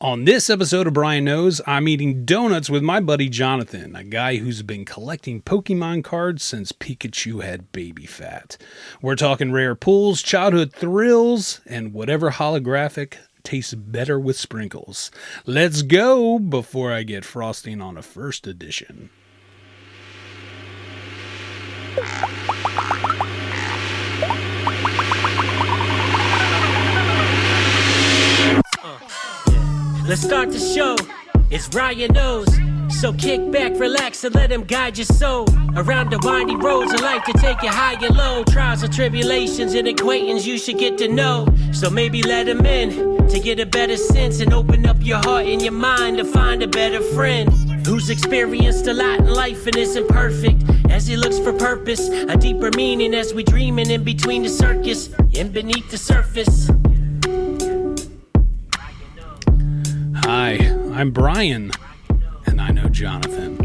On this episode of Brian Knows, I'm eating donuts with my buddy Jonathan, a guy who's been collecting Pokemon cards since Pikachu had baby fat. We're talking rare pulls, childhood thrills, and whatever holographic tastes better with sprinkles. Let's go before I get frosting on a first edition. Let's start the show. It's Brian Knows. So kick back, relax, and let him guide your soul. Around the windy roads of life to take you high and low. Trials and tribulations and acquaintance you should get to know. So maybe let him in to get a better sense and open up your heart and your mind to find a better friend who's experienced a lot in life and isn't perfect. As he looks for purpose, a deeper meaning as we dreaming in between the circus and beneath the surface. Hi, I'm Brian, and I know Jonathan.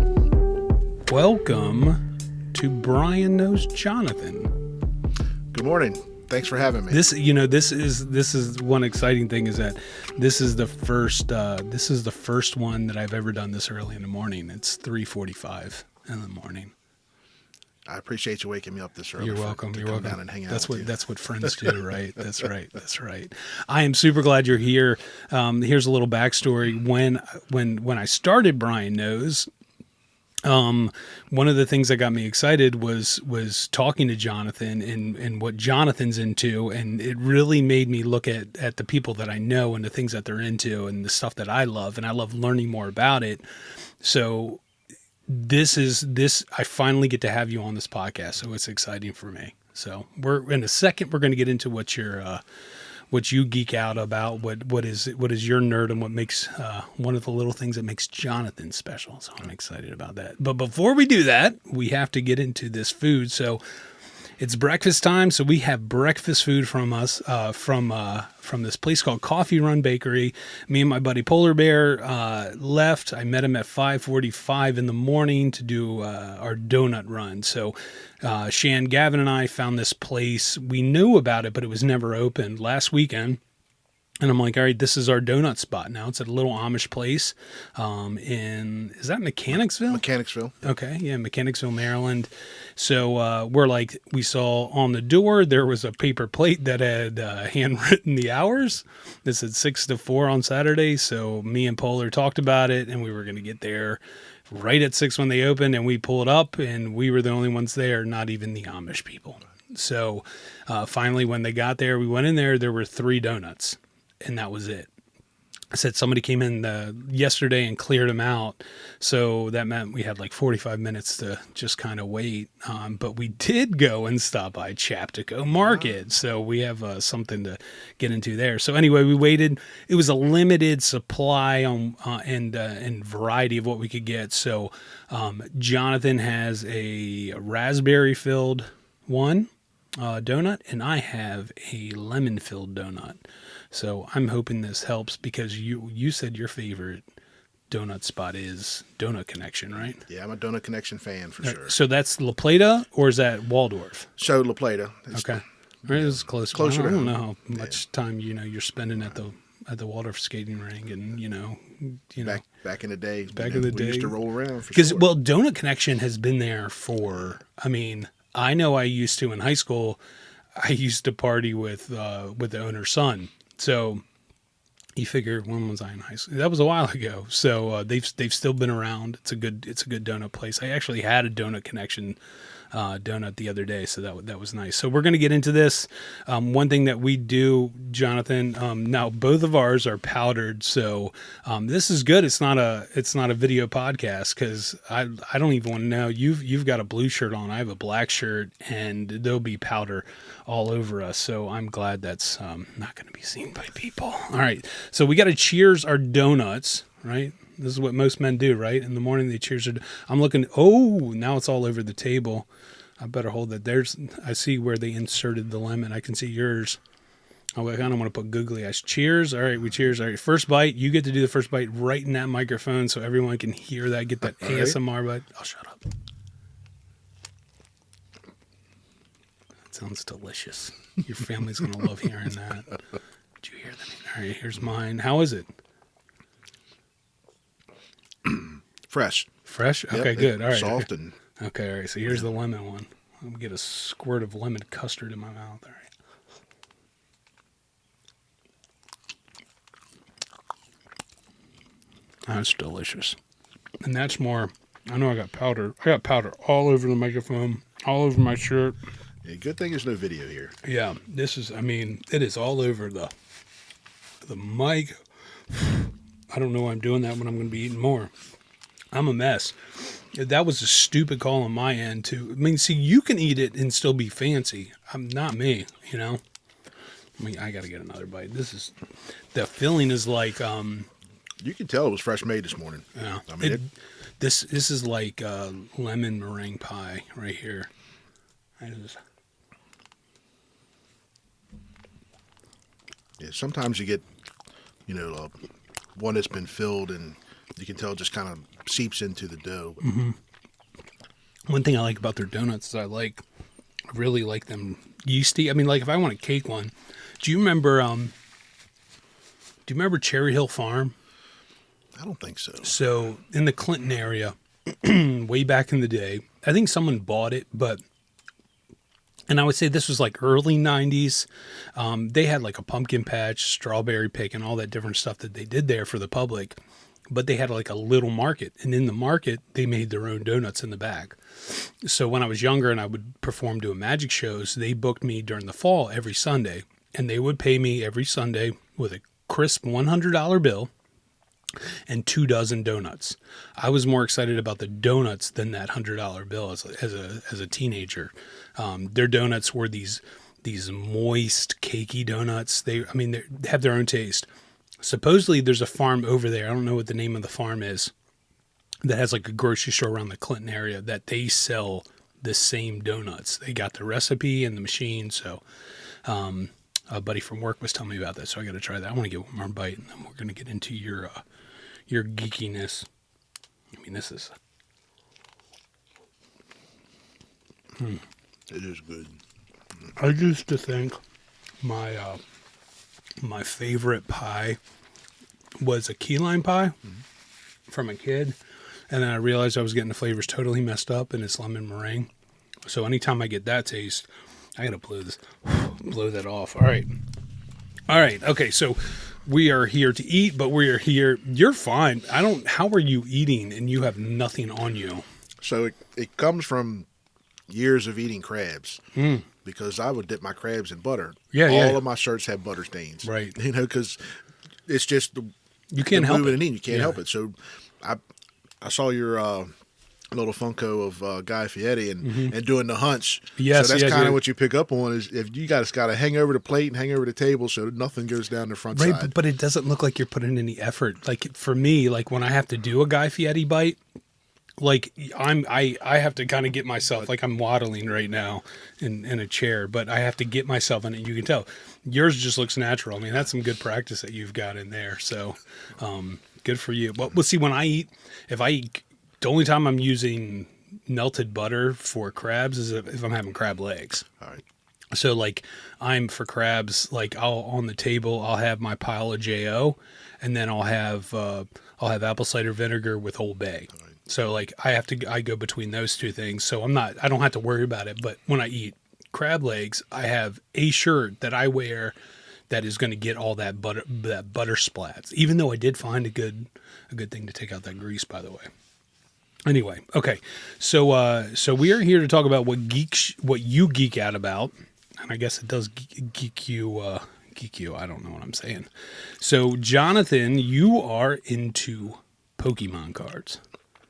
Welcome to Brian Knows Jonathan. Good morning. Thanks for having me. This is one exciting thing is that this is the first one that I've ever done this early in the morning. It's 3:45 in the morning. I appreciate you waking me up this early. You're welcome. To You're come welcome. down and hang out That's with what you. that's what friends do, right? That's right. That's right. I am super glad you're here. Here's a little backstory. When I started Brian Knows, one of the things that got me excited was talking to Jonathan and what Jonathan's into, and it really made me look at the people that I know and the things that they're into and the stuff that I love, and I love learning more about it. So I finally get to have you on this podcast, so it's exciting for me. So we're in a second, we're going to get into what you geek out about, what is your nerd and what makes one of the little things that makes Jonathan special. So I'm excited about that. But before we do that, we have to get into this food. So it's breakfast time, so we have breakfast food from us from this place called Coffee Run Bakery. Me and my buddy Polar Bear left. I met him at 5:45 in the morning to do our donut run. So Shan, Gavin, and I found this place. We knew about it, but it was never opened last weekend. And I'm like, all right, this is our donut spot now. It's at a little Amish place is that Mechanicsville? Mechanicsville. Okay, yeah, Mechanicsville, Maryland. So we saw on the door, there was a paper plate that had handwritten the hours. It said 6 to 4 on Saturday. So me and Polar talked about it, and we were going to get there right at 6 when they opened, and we pulled up, and we were the only ones there, not even the Amish people. So finally, when they got there, we went in there were 3 donuts. And that was it. I said somebody came in yesterday and cleared them out. So that meant we had like 45 minutes to just kind of wait. But we did go and stop by Chaptico Market. So we have something to get into there. So anyway, we waited. It was a limited supply and variety of what we could get. So Jonathan has a raspberry-filled one donut, and I have a lemon-filled donut. So I'm hoping this helps because you said your favorite donut spot is Donut Connection, right? Yeah, I'm a Donut Connection fan for sure. So that's La Plata or is that Waldorf? So La Plata. Okay. It was close. Closer to I don't home. know how much time you're spending at the Waldorf skating rink, and Back in the day. Back in the we day. used to roll around for because sure. Donut Connection has been there for. I mean, I know I used to in high school. I used to party with the owner's son. So you figure, when was I in high school? That was a while ago. So they've still been around. It's a good donut place. I actually had a Donut Connection donut the other day, so that was nice. So we're going to get into this. One thing that we do, Jonathan. Now both of ours are powdered, so this is good. It's not a video podcast because I don't even want to know. You've got a blue shirt on. I have a black shirt, and there'll be powder all over us. So I'm glad that's not going to be seen by people. All right. So we got to cheers our donuts, right? This is what most men do, right? In the morning, they cheers. I'm looking. Oh, now it's all over the table. I better hold that. I see where they inserted the lemon. I can see yours. Oh, I kind of want to put googly eyes. Cheers. All right, we cheers. All right, first bite. You get to do the first bite right in that microphone so everyone can hear that. Get that ASMR bite. Oh, shut up. That sounds delicious. Your family's going to love hearing that. Did you hear that? All right, here's mine. How is it? Fresh. Fresh? Yep, Okay, good. All right. Soft and Okay, all right. So here's the lemon one. Let me get a squirt of lemon custard in my mouth. All right. That's delicious. And that's more, I know I got powder. I got powder all over the microphone, all over my shirt. yeah, good thing there's no video here. Yeah, this is, I mean, it is all over the mic. I don't know why I'm doing that when I'm going to be eating more. I'm a mess. That was a stupid call on my end, too. I mean, see, you can eat it and still be fancy. I'm not me, you know? I mean, I got to get another bite. The filling is like, You can tell it was fresh made this morning. yeah. I mean, This is like lemon meringue pie right here. yeah, sometimes you get, one that's been filled and you can tell it just kind of seeps into the dough. Mm-hmm. One thing I like about their donuts is I really like them yeasty. I mean, like if I want a cake one, do you remember Cherry Hill Farm? I don't think so. So in the Clinton area, way back in the day, I think someone bought it, and I would say this was like early 90s. They had like a pumpkin patch, strawberry pick, and all that different stuff that they did there for the public. But they had like a little market, and in the market, they made their own donuts in the back. So when I was younger and I would perform doing magic shows, they booked me during the fall every Sunday, and they would pay me every Sunday with a crisp $100 bill and 2 dozen donuts. I was more excited about the donuts than that $100 bill as a teenager. Their donuts were these moist, cakey donuts. They have their own taste. Supposedly there's a farm over there. I don't know what the name of the farm is that has like a grocery store around the Clinton area that they sell the same donuts. They got the recipe and the machine. So, a buddy from work was telling me about that. So I got to try that. I want to get one more bite and then we're going to get into your geekiness. I mean, this is. It is good. I used to think my favorite pie was a key lime pie from a kid, and then I realized I was getting the flavors totally messed up, and it's lemon meringue. So anytime I get that taste, I gotta blow that off. All right. Okay. So we are here to eat, but we are here. You're fine. How are you eating and you have nothing on you? So it comes from years of eating crabs because I would dip my crabs in butter. Yeah, All of my shirts have butter stains. Right. Because it's just You can't help it. You can't help it. So I saw your little Funko of Guy Fieri and doing the hunch. Yes, so that's yes, kind of yes. what you pick up on is if you guys got to hang over the plate and hang over the table so nothing goes down the front Right, side. but it doesn't look like you're putting any effort. Like for me, like when I have to do a Guy Fieri bite, like I have to kind of get myself, like I'm waddling right now in a chair, but I have to get myself in it. You can tell yours just looks natural. I mean, that's some good practice that you've got in there. So, good for you. Well, see, when if I eat, the only time I'm using melted butter for crabs is if I'm having crab legs. All right. So like I'm for crabs, like on the table, I'll have my pile of JO and then I'll have apple cider vinegar with Old Bay. All right. So like I go between those two things. So I don't have to worry about it. But when I eat crab legs, I have a shirt that I wear that is going to get all that butter splats, even though I did find a good thing to take out that grease, by the way. Anyway, okay. So we are here to talk about what you geek out about. And I guess it does geek you. I don't know what I'm saying. So, Jonathan, you are into Pokemon cards.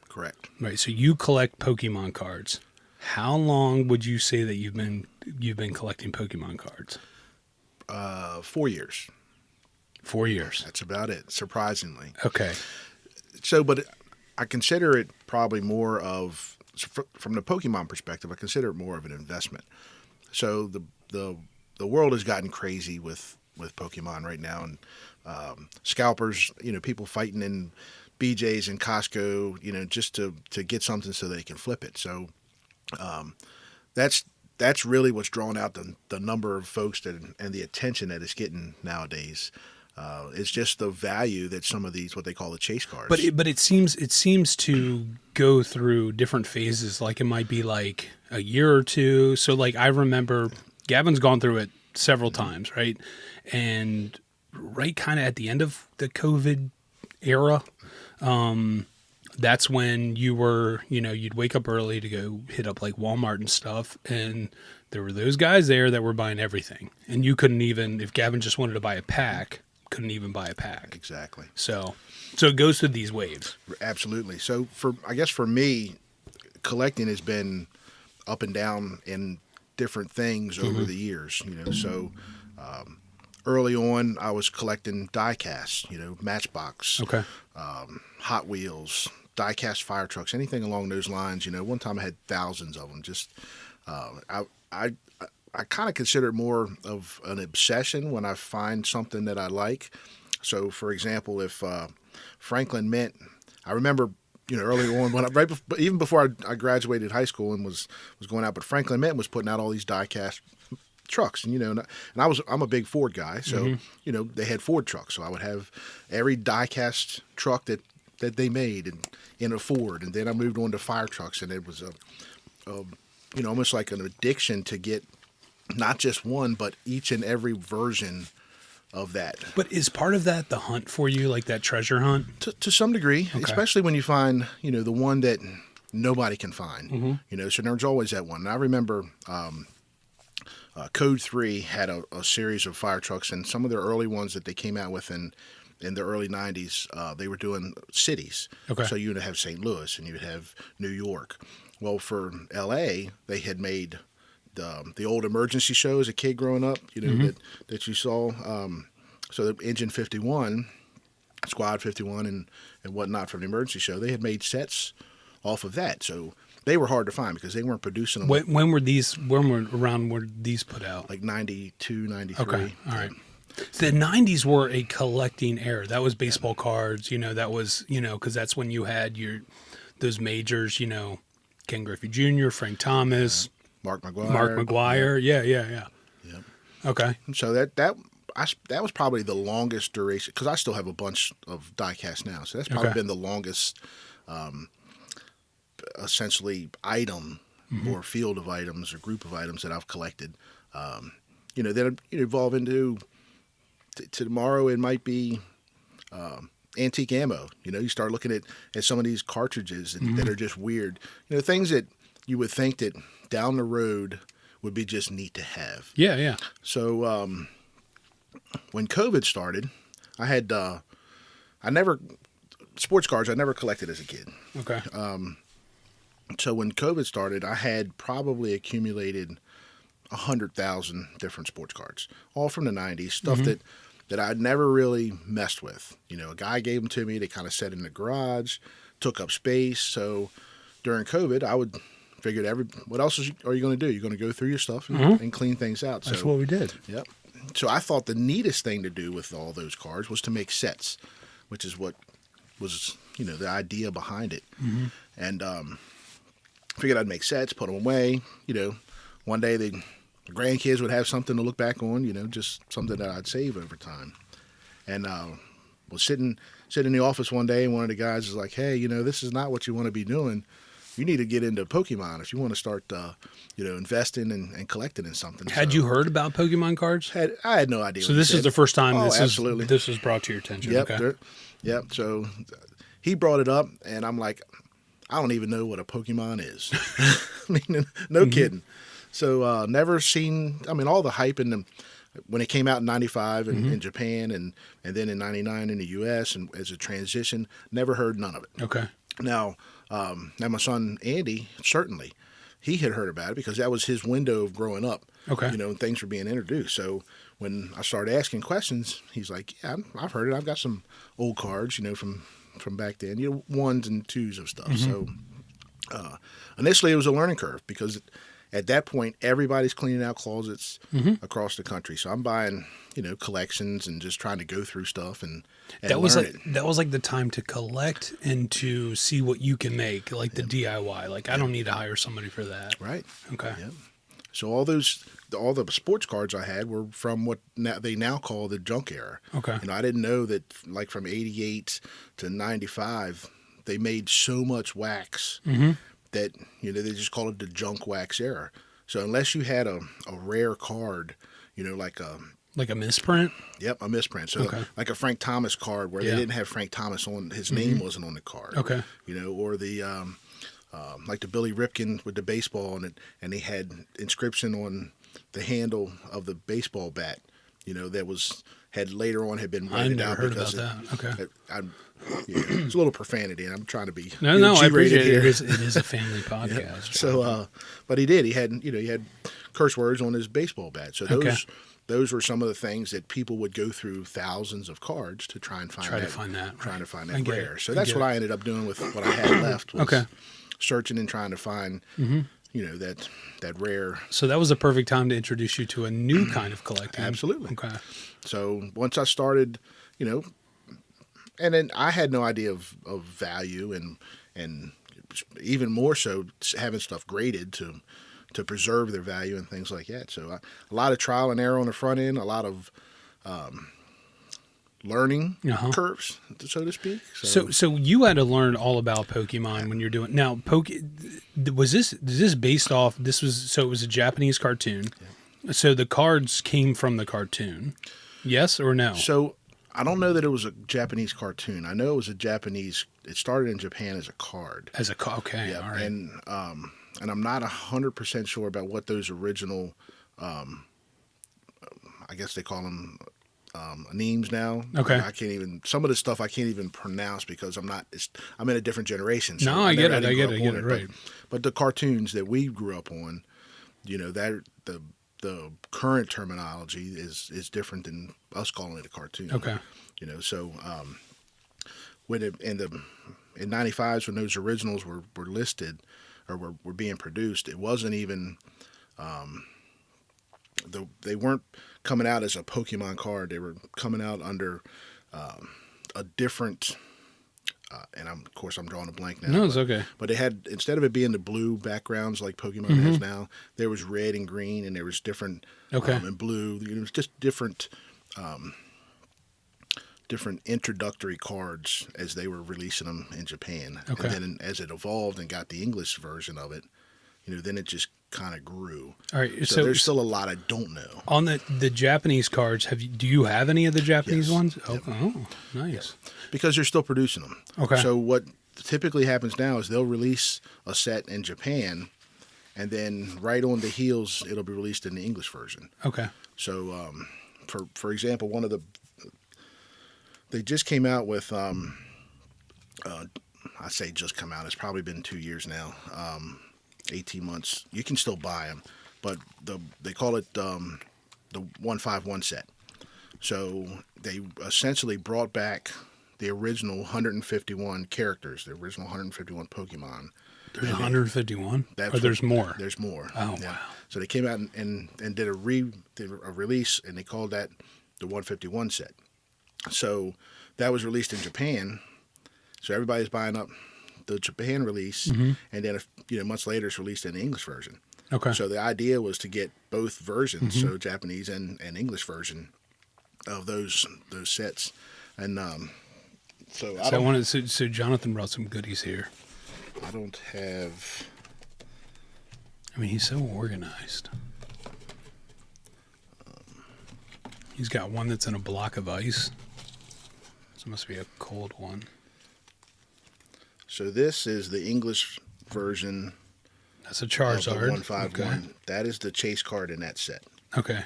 Correct. Right. So you collect Pokemon cards. How long would you say that you've been collecting Pokemon cards? 4 years. 4 years. That's about it, surprisingly. Okay. So, but I consider it probably more of, from the Pokemon perspective, I consider it more of an investment. So the world has gotten crazy with Pokemon right now, and scalpers, people fighting in BJ's and Costco, just to get something so they can flip it. So that's really what's drawn out the number of folks and the attention that it's getting nowadays. It's just the value that some of these, what they call the chase cards. But it seems to go through different phases. Like it might be like a year or two. So like I remember Gavin's gone through it several times, right? And right kind of at the end of the COVID era, that's when you were, you'd wake up early to go hit up like Walmart and stuff. And there were those guys there that were buying everything. And you couldn't even, if Gavin just wanted to buy a pack, couldn't even buy a pack. Exactly. So it goes through these waves. Absolutely. So I guess for me, collecting has been up and down in different things over the years, so early on I was collecting die casts, Matchbox, Okay. Hot Wheels, die cast fire trucks, anything along those lines. One time I had thousands of them. Just I kind of consider it more of an obsession when I find something that I like. So for example, if Franklin Mint, I remember early on when even before I graduated high school and was going out, but Franklin Mint was putting out all these die-cast trucks, and I'm a big Ford guy, so they had Ford trucks, so I would have every die-cast truck that they made in a Ford, and then I moved on to fire trucks, and it was almost like an addiction to get not just one, but each and every version of that. But is part of that the hunt for you, like that treasure hunt? To some degree, okay. Especially when you find, the one that nobody can find. So there's always that one. And I remember Code 3 had a series of fire trucks, and some of their early ones that they came out with in the early 90s, they were doing cities. Okay. So you would have St. Louis and you would have New York. Well, for L.A., they had made the old emergency show as a kid growing up, that you saw. So the Engine 51, Squad 51, and whatnot from the emergency show, they had made sets off of that. So they were hard to find because they weren't producing them. When were these put out? Like 92, 93. Okay, all right. The 90s were a collecting era. That was baseball cards, that was, because that's when you had those majors, Ken Griffey Jr., Frank Thomas, Mark McGwire. Yeah. Yep. Okay. So that was probably the longest duration, because I still have a bunch of die-cast now. So that's probably been the longest, essentially, item or field of items or group of items that I've collected. Then evolve into tomorrow. It might be antique ammo. You start looking at some of these cartridges that are just weird. Things that you would think that down the road would be just neat to have. Yeah. So when COVID started, I had sports cards I never collected as a kid. Okay. So when COVID started, I had probably accumulated 100,000 different sports cards, all from the 90s, stuff that I'd never really messed with. A guy gave them to me. They kind of set in the garage, took up space. So during COVID, I would figured what else are you going to do? You're going to go through your stuff and clean things out. That's what we did. Yep. So I thought the neatest thing to do with all those cards was to make sets, which is what was, the idea behind it. And figured I'd make sets, put them away. One day the grandkids would have something to look back on, just something that I'd save over time. And was sitting in the office one day, and one of the guys was like, hey, this is not what you want to be doing. You need to get into Pokemon if you want to start, investing and collecting in something. Had you heard about Pokemon cards? I had no idea. So this is the first time absolutely. This was brought to your attention. Yep. Okay. Yep. So he brought it up, and I'm like, I don't even know what a Pokemon is. I mean, no kidding. So never seen. I mean, all the hype when it came out in '95 in Japan, and then in '99 in the U.S. and as a transition, never heard none of it. Okay. Now my son Andy, certainly, he had heard about it because that was his window of growing up. Okay. And things were being introduced. So when I started asking questions, he's like, "Yeah, I've heard it. I've got some old cards, from back then, ones and twos of stuff." So initially, it was a learning curve because at that point, everybody's cleaning out closets across the country. So I'm buying, collections and just trying to go through stuff and that was learn like it. that was like the time to collect and to see what you can make, like the DIY. Like I don't need to hire somebody for that. Right. Okay. Yeah. So all the sports cards I had were from what they now call the junk era. Okay. I didn't know that, like, from 88 to 95, they made so much wax that, they just call it the junk wax era. So unless you had a rare card, like a misprint? Yep, a misprint. So like a Frank Thomas card where they didn't have Frank Thomas on, his name wasn't on the card. Okay. Or the like the Billy Ripken with the baseball on it, and he had inscription on the handle of the baseball bat, that had later on been rated out. I never heard about that. Okay. It's a little profanity, and I'm trying to be no, I appreciate here. It is a family podcast. Yeah. So, but he did. He had curse words on his baseball bat. So those were some of the things that people would go through thousands of cards to try and find that rare. So that's what I ended up doing with what I had left. Was searching and trying to find, that rare. So that was a perfect time to introduce you to a new kind of collecting. Absolutely. Okay. So once I started, and then I had no idea of value and even more so having stuff graded to preserve their value and things like that. So a lot of trial and error on the front end, a lot of learning curves, so to speak. So you had to learn all about Pokemon when you're doing now. Is this based off? It was a Japanese cartoon. Yeah. So the cards came from the cartoon, yes or no? So I don't know that it was a Japanese cartoon. I know it was it started in Japan as a card. Okay, yeah, all right. And I'm not 100% sure about what those original, I guess they call them names now. Okay. Some of the stuff I can't even pronounce because I'm in a different generation. So I get it, right. But the cartoons that we grew up on, that the current terminology is different than us calling it a cartoon. Okay. So when in 95s when those originals were listed or were being produced, it wasn't even they weren't coming out as a Pokemon card. They were coming out under a different and of course I'm drawing a blank now. No, it's okay. But they had, instead of it being the blue backgrounds like Pokemon has now, there was red and green, and there was different and blue. It was just different introductory cards as they were releasing them in Japan. Okay. And then as it evolved and got the English version of it, then it just kind of grew. All right. So there's still a lot I don't know. On the Japanese cards, do you have any of the Japanese ones? Yep. Oh, nice. Yeah. Because they're still producing them. Okay. So what typically happens now is they'll release a set in Japan, and then right on the heels, it'll be released in the English version. Okay. So, for example, they just came out with, I say just come out, it's probably been 2 years now, 18 months. You can still buy them, but they call it the 151 set. So they essentially brought back the original 151 characters, the original 151 Pokemon. There's 151? Or there's more? There's more. Oh, yeah. Wow. So they came out and did a release, and they called that the 151 set. So that was released in Japan. So everybody's buying up the Japan release, and then months later it's released in the English version. Okay. So the idea was to get both versions, so Japanese and English version of those sets. And so Jonathan brought some goodies here. I don't have. I mean, he's so organized. He's got one that's in a block of ice. This must be a cold one. So this is the English version. That's a Charizard. Of the 151. Okay. That is the chase card in that set. Okay.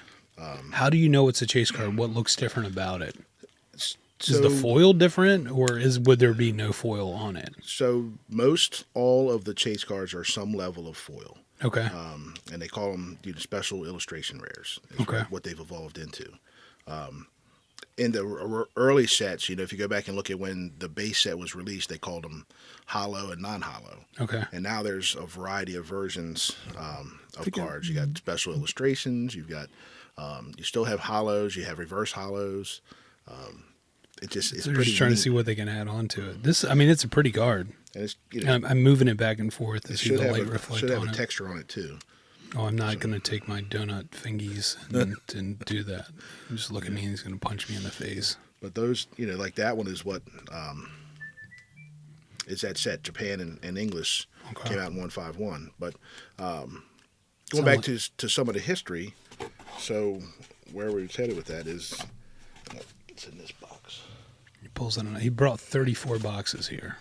How do you know it's a chase card? What looks different about it? Is the foil different, or would there be no foil on it? So all of the chase cards are some level of foil. Okay. And they call them special illustration rares. Okay. What they've evolved into. In the early sets, if you go back and look at when the base set was released, they called them holo and non-holo. Okay. And now there's a variety of versions of cards. You got special illustrations. You've got you still have holos. You have reverse holos. It's They're pretty just trying neat. to see what they can add on to it. It's a pretty card. And it's I'm moving it back and forth to see the light reflect on it. It should have a texture on it too. Oh, I'm not going to take my donut fingies and do that. Just look at me and he's going to punch me in the face. But those, like that one is what is that set. Japan and English came out in 151. But going back to some of the history, so where we headed with that is, it's in this box. He pulls it on. He brought 34 boxes here.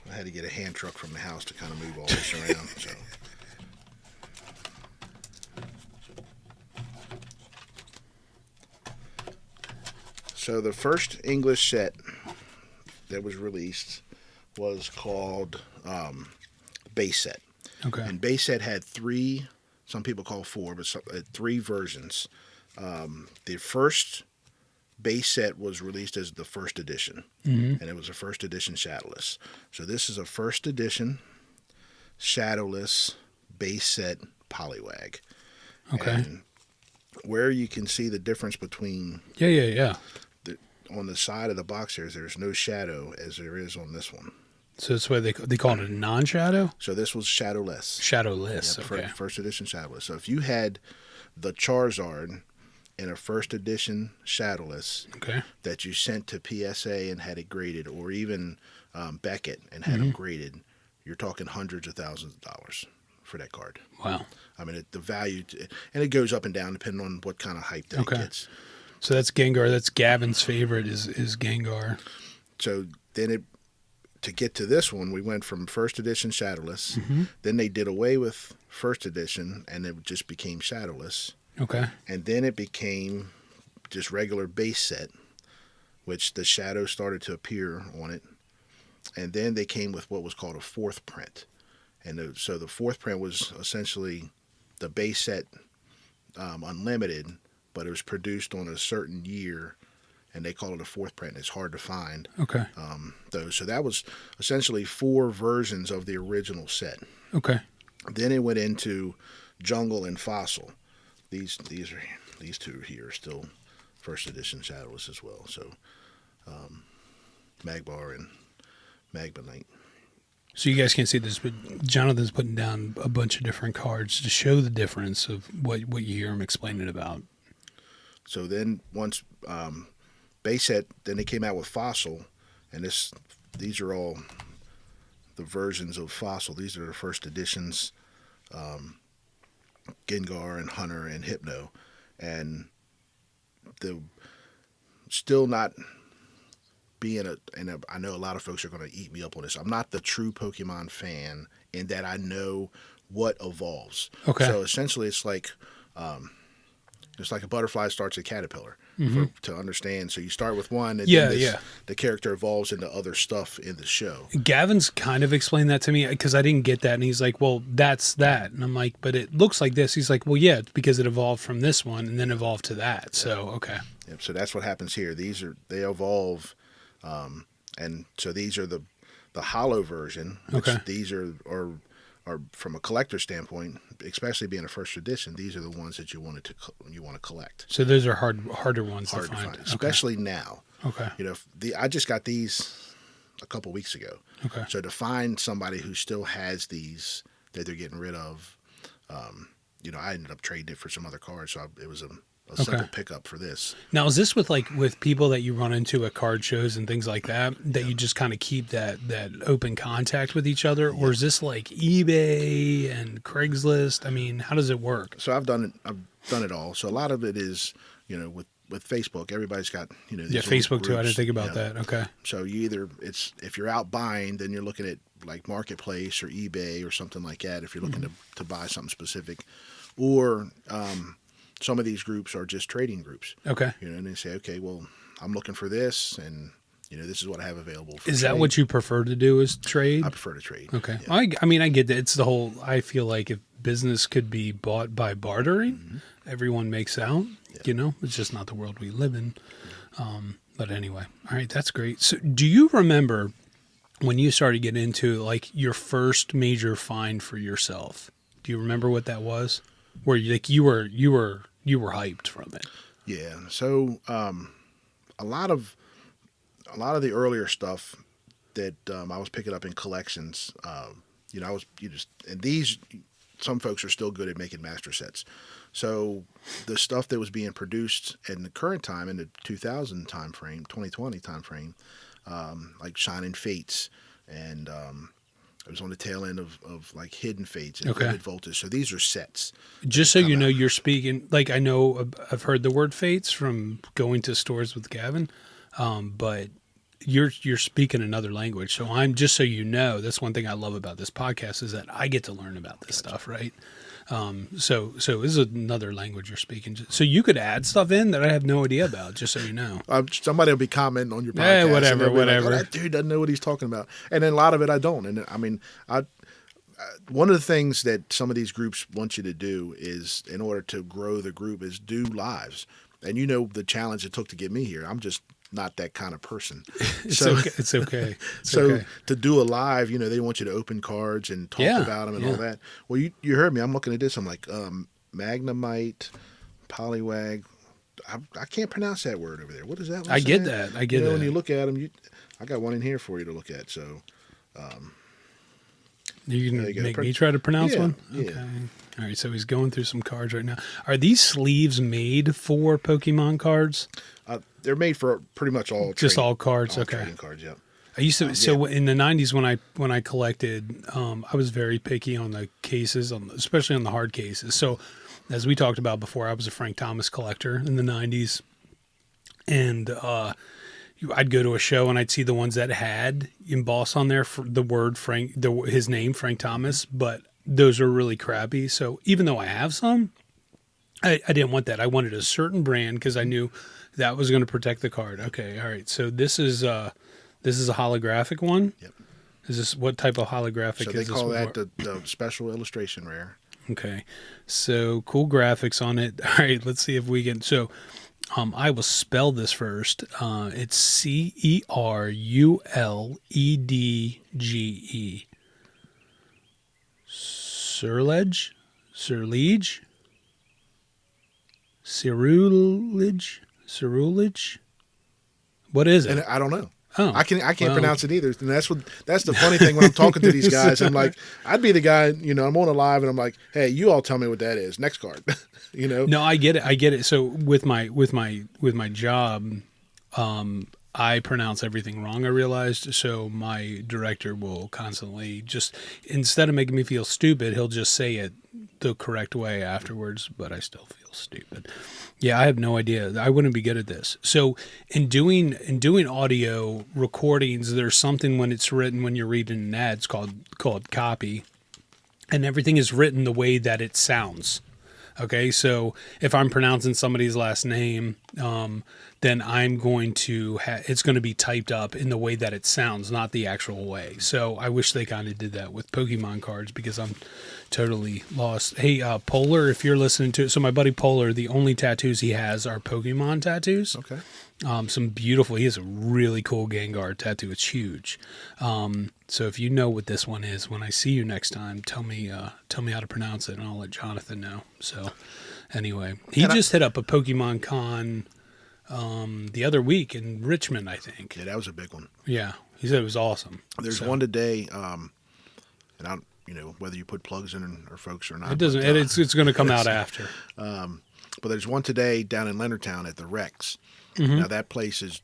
I had to get a hand truck from the house to kind of move all this around. So the first English set that was released was called Base Set. Okay. And Base Set had three, some people call four, but three versions. The first Base Set was released as the first edition, and it was a first edition shadowless. So this is a first edition shadowless Base Set Poliwag. Okay. And where you can see the difference between on the side of the box here, there's no shadow as there is on this one. So that's why they call it a non-shadow? So this was shadowless. Shadowless, okay. First edition shadowless. So if you had the Charizard in a first edition shadowless that you sent to PSA and had it graded, or even Beckett and had them graded, you're talking hundreds of thousands of dollars for that card. Wow. I mean, the value, and it goes up and down depending on what kind of hype that it gets. So that's Gengar. That's Gavin's favorite is Gengar. So then to get to this one, we went from first edition shadowless. Then they did away with first edition, and it just became shadowless. Okay. And then it became just regular base set, which the shadow started to appear on it. And then they came with what was called a fourth print. And so the fourth print was essentially the base set unlimited, but it was produced on a certain year, and they call it a fourth print. It's hard to find. Okay. So that was essentially four versions of the original set. Okay. Then it went into Jungle and Fossil. These two here are still first edition shadowless as well. So Magbar and Magbanite. So you guys can't see this, but Jonathan's putting down a bunch of different cards to show the difference of what you hear him explaining about. So then once base set, then they came out with Fossil, and these are all the versions of Fossil. These are the first editions, Gengar and Hunter and Hypno, and the still not being I know a lot of folks are going to eat me up on this. I'm not the true Pokemon fan in that I know what evolves. Okay. So essentially, it's like a butterfly starts a caterpillar to understand. So you start with one, and then the character evolves into other stuff in the show. Gavin's kind of explained that to me because I didn't get that, and he's like, "Well, that's that," and I'm like, "But it looks like this." He's like, "Well, yeah, it's because it evolved from this one and then evolved to that." So okay. Yep. So that's what happens here. They evolve. And so these are the holo version. These are from a collector standpoint, especially being a first edition. These are the ones that you want to collect. So those are harder ones to find. Especially now. Okay. I just got these a couple weeks ago. Okay. So to find somebody who still has these that they're getting rid of, I ended up trading it for some other cards. So it was a simple pickup for this. Now, is this with people that you run into at card shows and things like that you just kind of keep that open contact with each other, or is this like eBay and Craigslist? I mean, how does it work? So I've done it all. So a lot of it is, with Facebook, everybody's got, these Facebook groups, too. I didn't think about that. Okay. So if you're out buying, then you're looking at like Marketplace or eBay or something like that. If you're looking to buy something specific, or some of these groups are just trading groups. Okay. And they say, okay, well, I'm looking for this, and this is what I have available for Is trade. that what you prefer to do, is trade? I prefer to trade. Okay. Yeah. I mean, I get that. It's the whole, I feel like if business could be bought by bartering, everyone makes out, it's just not the world we live in. But anyway, all right, that's great. So do you remember when you started getting into like your first major find for yourself? Do you remember what that was? Where you were hyped from it? Yeah. So a lot of the earlier stuff that I was picking up in collections, and these some folks are still good at making master sets. So the stuff that was being produced in the current time, in the 2000 time frame, 2020 time frame, like Shining Fates, and it was on the tail end of like Hidden Fates and Vivid Voltage. So these are sets. Just so you know, you're speaking, like, I know I've heard the word fates from going to stores with Gavin, but you're speaking another language. So I'm, just so you know, that's one thing I love about this podcast is that I get to learn about this stuff, right? So this is another language you're speaking. So you could add stuff in that I have no idea about, just so you know. Somebody will be commenting on your podcast. Yeah, whatever. Like, oh, that dude doesn't know what he's talking about. And then a lot of it I don't. And I mean, one of the things that some of these groups want you to do is, in order to grow the group, is do lives. And you know the challenge it took to get me here. I'm just not that kind of person. It's okay. To do a live, they want you to open cards and talk about them and all that. Well, you heard me. I'm looking at this. I'm like, Magnemite, Poliwag. I can't pronounce that word over there. What is that one? I get that. I get that. When you look at them, I got one in here for you to look at. So, you can make me try to pronounce one? Yeah. Okay. All right, so he's going through some cards right now. Are these sleeves made for Pokemon cards? They're made for pretty much all all cards. All okay. trading cards, yeah. I used to in the 90s when I collected, I was very picky on the cases, especially on the hard cases. So as we talked about before, I was a Frank Thomas collector in the 90s, and I'd go to a show and I'd see the ones that had embossed on there for the word Frank, his name, Frank Thomas, but those are really crappy. So even though I have some, I didn't want that. I wanted a certain brand because I knew that was going to protect the card. Okay, all right. So this is a holographic one. Yep. Is this, what type of holographic is this? So they call that the special illustration rare. Okay. So cool graphics on it. All right, let's see if we can. So I will spell this first. It's Ceruledge. Cerulege? What is it? And I don't know. Oh, I can't pronounce it either. And that's the funny thing when I'm talking to these guys. I'm like, I'd be the guy, I'm on a live and I'm like, hey, you all tell me what that is. Next card. No, I get it. So with my job, I pronounce everything wrong, I realized. So my director will constantly just, instead of making me feel stupid, he'll just say it the correct way afterwards, but I still feel stupid. Yeah, I have no idea. I wouldn't be good at this. So in doing audio recordings, there's something when it's written, when you're reading an ad, it's called copy, and everything is written the way that it sounds. Okay, so if I'm pronouncing somebody's last name, then I'm going to it's going to be typed up in the way that it sounds, not the actual way. So I wish they kind of did that with Pokemon cards because I'm totally lost. Hey, Polar, if you're listening to it, so my buddy Polar, the only tattoos he has are Pokemon tattoos. Okay. Some beautiful. He has a really cool Gengar tattoo. It's huge. So if you know what this one is, when I see you next time, tell me how to pronounce it, and I'll let Jonathan know. So anyway, he just hit up a Pokemon Con the other week in Richmond, I think. Yeah, that was a big one. Yeah, he said it was awesome. There's one today, and I don't, whether you put plugs in or folks or not. It doesn't. It's going to come out after. But there's one today down in Leonardtown at the Rex. Mm-hmm. Now that place is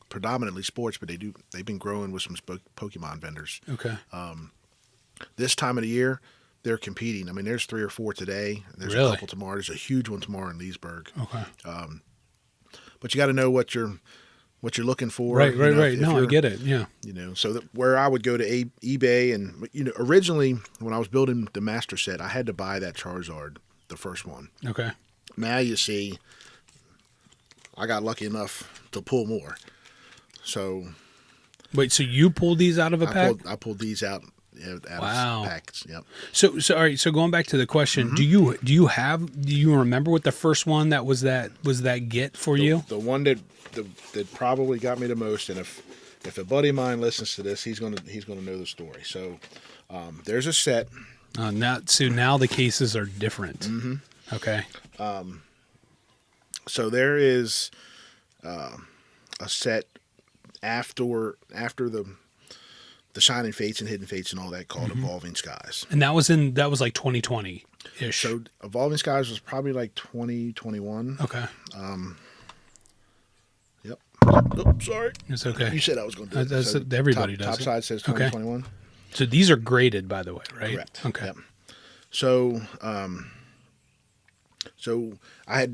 predominantly sports, but they've been growing with some Pokemon vendors. Okay. This time of the year, they're competing. I mean, there's 3 or 4 today. There's a couple tomorrow. There's a huge one tomorrow in Leesburg. Okay. But you got to know what you're looking for. Right. No, I get it. Yeah. So where I would go to eBay and originally when I was building the master set, I had to buy that Charizard, the first one. Okay. Now you see, I got lucky enough to pull more. So. Wait, so you pulled these out of a pack? I pulled these out of packs. Yep. So all right. So going back to the question, mm-hmm. do you remember what the first one that was that get for you? The one that probably got me the most, and if a buddy of mine listens to this, he's gonna know the story. So there's a set. Now the cases are different. Mm-hmm. Okay. So there is a set after the the Shining Fates and Hidden Fates and all that called Evolving Skies. And that was like 2020-ish. So Evolving Skies was probably like 2021. Okay. Yep. Oh, sorry. It's okay. You said I was going to do That's it. everybody top, does Top it. side says 2021. So these are graded, by the way, right? Correct. Okay. Yep. So, so I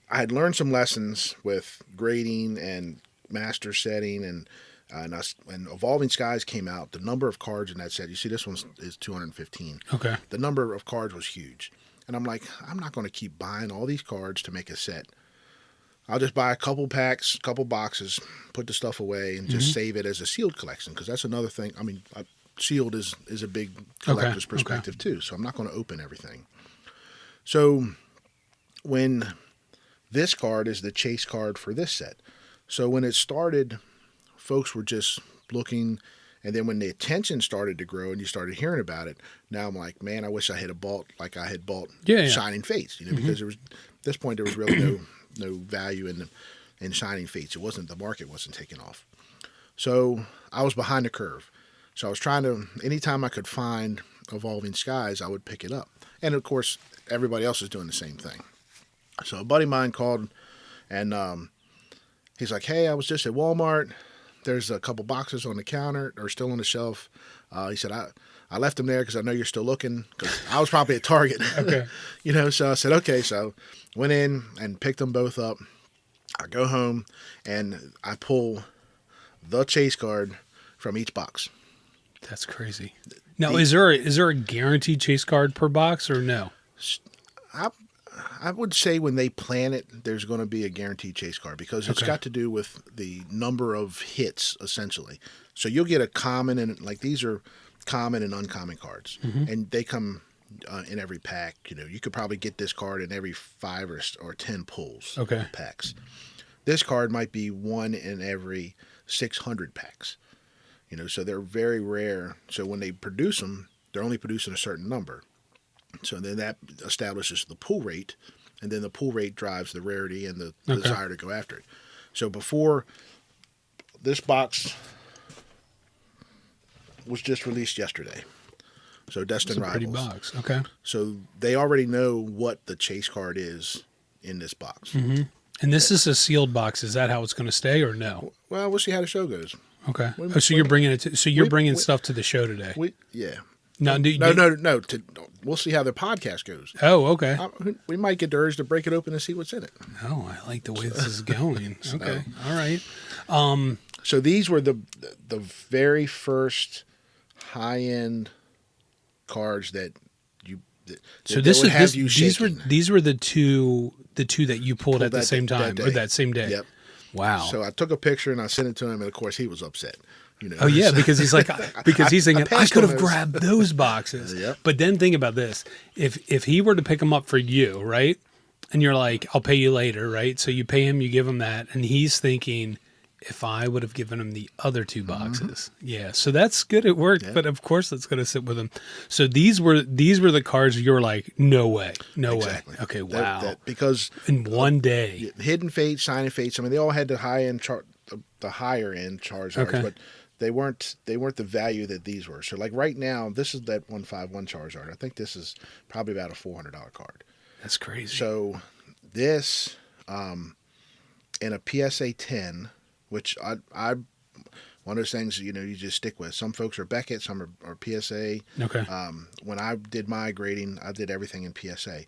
had learned some lessons with grading and master setting, and when Evolving Skies came out, the number of cards in that set, you see this one is 215. Okay. The number of cards was huge. And I'm like, I'm not going to keep buying all these cards to make a set. I'll just buy a couple packs, couple boxes, put the stuff away, and just save it as a sealed collection, because that's another thing. I mean, sealed is a big collector's perspective too, so I'm not going to open everything. So when this card is the chase card for this set. So when it started, folks were just looking, and then when the attention started to grow and you started hearing about it, now I'm like, man, I wish I had bought like I had bought Shining Fates, because there was at this point there was really no value in Shining Fates. It wasn't, the market wasn't taking off. So I was behind the curve. So I was trying to, anytime I could find Evolving Skies, I would pick it up. And of course, everybody else is doing the same thing. So a buddy of mine called, and he's like, hey, I was just at Walmart. There's a couple boxes on the counter, or still on the shelf. He said, I left them there because I know you're still looking, because I was probably at Target. Okay. So I said, okay. So went in and picked them both up. I go home and I pull the chase card from each box. That's crazy. Now, is there a guaranteed chase card per box or no? I would say when they plan it, there's going to be a guaranteed chase card, because it's got to do with the number of hits, essentially. So you'll get a common, and like these are common and uncommon cards, and they come in every pack. You could probably get this card in every 5 or 10 pulls packs. This card might be one in every 600 packs. So they're very rare. So when they produce them, they're only producing a certain number. So then that establishes the pull rate, and then the pull rate drives the rarity and the desire to go after it. So before, this box was just released yesterday. So Destined Rivals. Pretty box. Okay. So they already know what the chase card is in this box. Mm-hmm. And this is a sealed box. Is that how it's going to stay, or no? Well, we'll see how the show goes. Okay. So you're bringing it. You're bringing stuff to the show today. No. We'll see how the podcast goes. Oh, okay. We might get the urge to break it open and see what's in it. Oh, I like the way this is going. Okay. All right. So these were the very first high-end cards that you. So these were the two that you pulled at the same time, or that same day. Yep. Wow. So I took a picture and I sent it to him, and of course he was upset. Oh yeah, because he's like, he's thinking I could have grabbed those boxes. Yep. But then think about this: if he were to pick them up for you, right, and you're like, I'll pay you later, right? So you pay him, you give him that, and he's thinking, if I would have given him the other two boxes, yeah. So that's good. It worked, but of course it's going to sit with him. So these were the cards you were like, no way, exactly. way. Okay, wow. Because in one day, Hidden Fates, Shining Fates. I mean, they all had the higher end Charizards, but they weren't the value that these were. So like right now, this is that 151 Charizard. I think this is probably about a $400 card. That's crazy. So this in a PSA 10, which I one of those things you just stick with. Some folks are Beckett, some are PSA. Okay. When I did my grading, I did everything in PSA.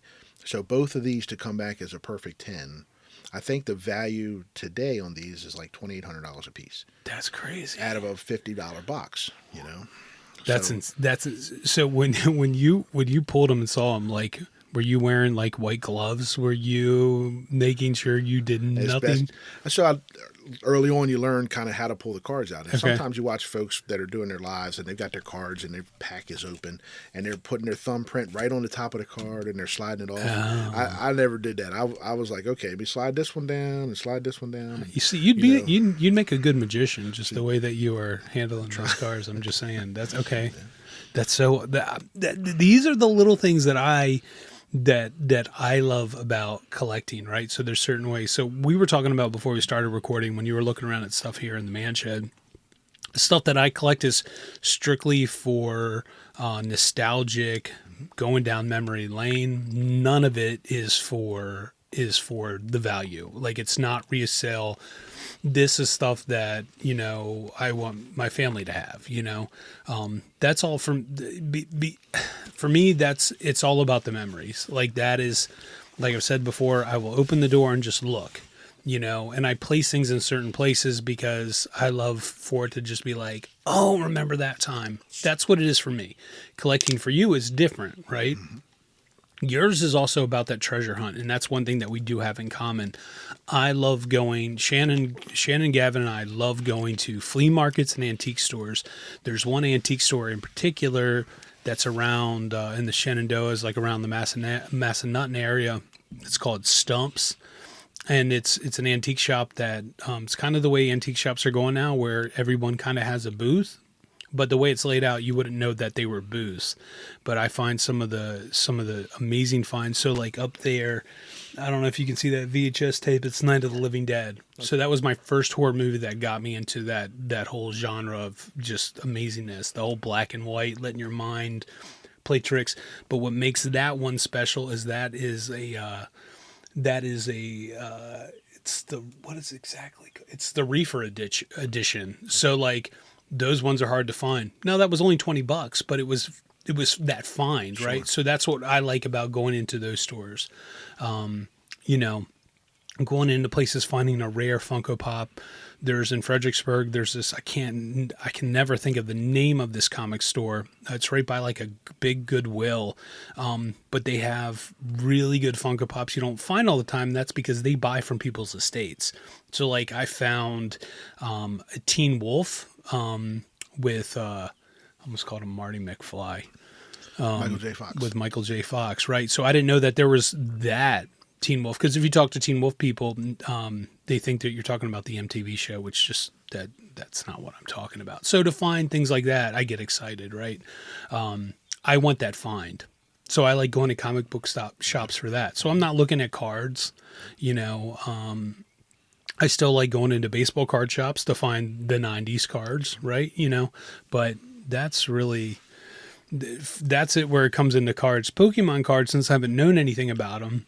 So both of these to come back as a perfect 10. I think the value today on these is like $2,800 a piece. That's crazy. Out of a $50 box, So when you pulled them and saw them, like, were you wearing like white gloves? Were you making sure you did nothing? So early on, you learn kind of how to pull the cards out. And sometimes you watch folks that are doing their lives, and they've got their cards, and their pack is open, and they're putting their thumbprint right on the top of the card, and they're sliding it off. Oh. I never did that. I was like, okay, let me slide this one down and slide this one down. You see, you'd make a good magician, just the way that you are handling those cards. I'm just saying, that's okay. Yeah. That's so. These are the little things that I love about collecting, right? So there's certain ways. So we were talking about before we started recording, when you were looking around at stuff here in the man shed, stuff that I collect is strictly for nostalgic, going down memory lane. None of it is for the value. Like, it's not resale. This is stuff that, I want my family to have, that's all for me. It's all about the memories. Like, that is, like I've said before, I will open the door and just look, and I place things in certain places because I love for it to just be like, oh, remember that time. That's what it is for me. Collecting for you is different, right? Yours is also about that treasure hunt, and that's one thing that we do have in common. I love going, Shannon, Gavin, and I love going to flea markets and antique stores. There's one antique store in particular that's around in the Shenandoahs, like around the Massanutten area. It's called Stumps, and it's an antique shop that it's kind of the way antique shops are going now, where everyone kind of has a booth. But the way it's laid out, you wouldn't know that they were booths. But I find some of the amazing finds. So like up there, I don't know if you can see that VHS tape. It's Night of the Living Dead. So that was my first horror movie that got me into that whole genre of just amazingness. The whole black and white, letting your mind play tricks. But what makes that one special is it's the Reefer edition. So like, those ones are hard to find. Now that was only $20, but it was that find, sure. Right? So that's what I like about going into those stores. Going into places, finding a rare Funko Pop. There's in Fredericksburg, there's this, I can never think of the name of this comic store. It's right by like a big Goodwill. But they have really good Funko Pops you don't find all the time. That's because they buy from people's estates. So like I found a Teen Wolf with I almost called him Marty McFly. Michael J. Fox. With Michael J. Fox, right? So I didn't know that there was that Teen Wolf, because if you talk to Teen Wolf people, they think that you're talking about the MTV show, which just that's not what I'm talking about. So to find things like that, I get excited, right? I want that find. So I like going to comic book shops for that. So I'm not looking at cards, I still like going into baseball card shops to find the 90s cards, right? But that's it where it comes into cards. Pokemon cards, since I haven't known anything about them,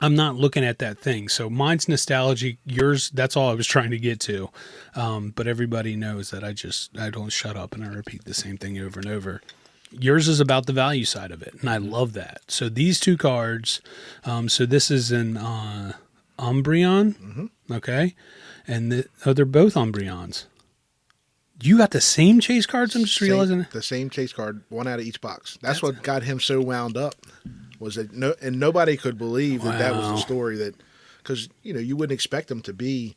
I'm not looking at that thing. So mine's nostalgic. Yours, that's all I was trying to get to. But everybody knows that I don't shut up and I repeat the same thing over and over. Yours is about the value side of it, and I love that. So these two cards, so this is an Umbreon, mm-hmm. Okay, and they're both Umbreons. You got the same chase cards? I'm just realizing the same chase card, one out of each box. That's what got him so wound up. Was that and nobody could believe that was the story, that because you wouldn't expect them to be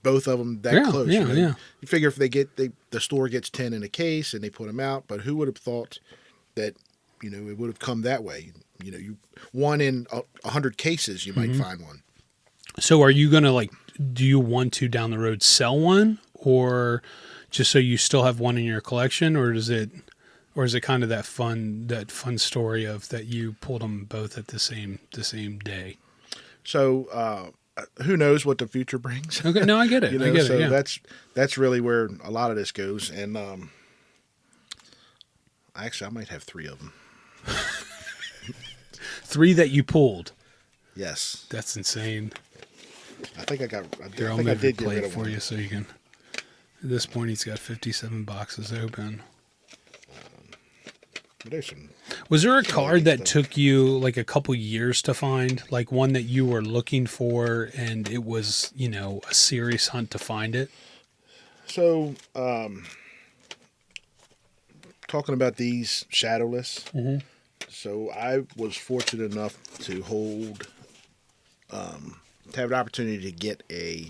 both of them that close. Yeah. You figure if the store gets 10 in a case and they put them out, but who would have thought that it would have come that way? You one in 100 cases you might find one. So are you gonna do you want to down the road sell one, or just so you still have one in your collection, or is it kind of that fun story of that you pulled them both at the same day? So who knows what the future brings? Okay, no, I get it. I get it. Yeah. That's really where a lot of this goes, and actually I might have 3 of them. 3 that you pulled. Yes, that's insane. I think I did get rid of for one. You so you can. At this point, he's got 57 boxes open. Was there a card that took you like a couple years to find, like one that you were looking for, and it was a serious hunt to find it? So, talking about these shadowless. Mm-hmm. So I was fortunate enough to hold. To have the opportunity to get a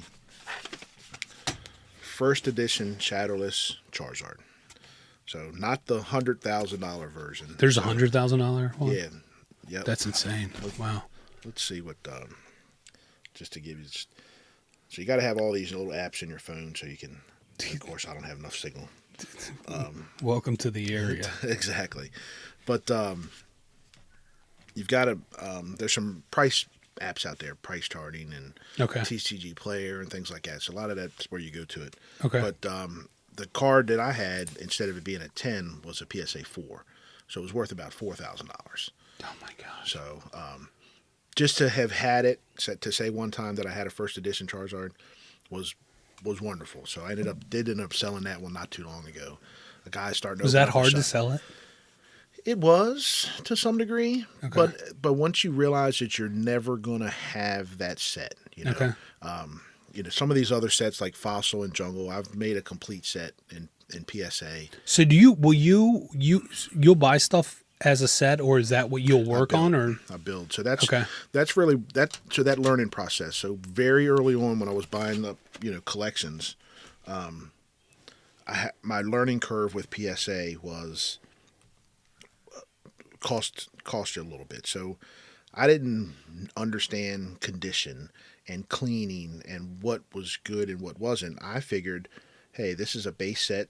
first edition shadowless Charizard. So not the $100,000 version. There's a $100,000 one? Yeah. Yep. That's insane. Wow. Let's see what, just to give you, so you got to have all these little apps in your phone so you can, of course I don't have enough signal. Welcome to the area. Exactly. But you've got to, there's some price apps out there, price charting and TCG Player and things like that. So a lot of that's where you go to it. Okay. But the card that I had, instead of it being a 10, was a PSA 4. So it was worth about $4,000. Oh my gosh. So just to have had it, to say one time that I had a first edition Charizard was wonderful. So I did end up selling that one not too long ago. A guy started. Was that hard to sell it? It was to some degree, Okay. but once you realize that you're never gonna have that set, Okay. Some of these other sets like Fossil and Jungle, I've made a complete set in PSA. So you'll buy stuff as a set, or is that what you'll work on, or I build? So that's okay. That's really that learning process. So very early on when I was buying up collections, my learning curve with PSA was cost you a little bit. So I didn't understand condition and cleaning and what was good and what wasn't. I figured, hey, this is a base set,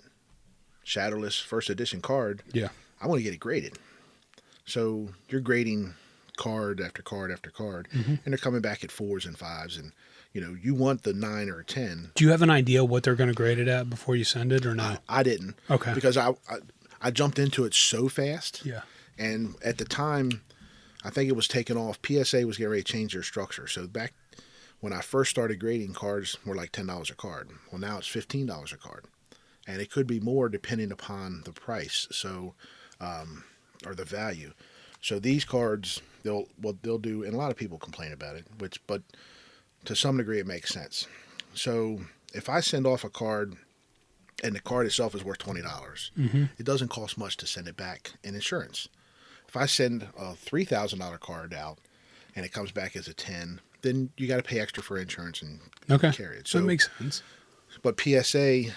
shadowless first edition card. Yeah. I want to get it graded. So you're grading card after card after card, and they're coming back at 4s and 5s, and you want the 9 or 10. Do you have an idea what they're going to grade it at before you send it, or no? I didn't. Okay. Because I jumped into it so fast. Yeah. And at the time, I think it was taken off. PSA was getting ready to change their structure. So back when I first started grading, cards were like $10 a card. Well, now it's $15 a card, and it could be more depending upon the price. So. Or the value. So these cards, they'll do, and a lot of people complain about it, but to some degree it makes sense. So if I send off a card and the card itself is worth $20, it doesn't cost much to send it back in insurance. If I send a $3,000 card out and it comes back as a 10, then you got to pay extra for insurance and carry it. So that makes sense. But PSA,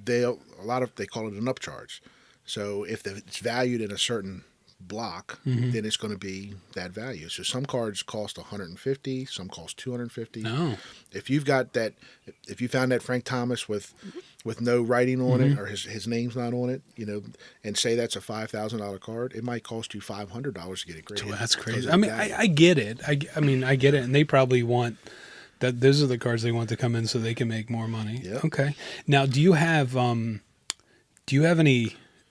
they call it an upcharge. So if it's valued in a certain block, then it's going to be that value. So some cards cost $150, some cost $250. Oh. If you found that Frank Thomas with no writing on it, or his name's not on it, and say that's a $5,000 card, it might cost you $500 to get it graded. Well, that's crazy. I mean, I get it. I get it, and they probably want that. Those are the cards they want to come in so they can make more money. Yep. Okay. Now, do you have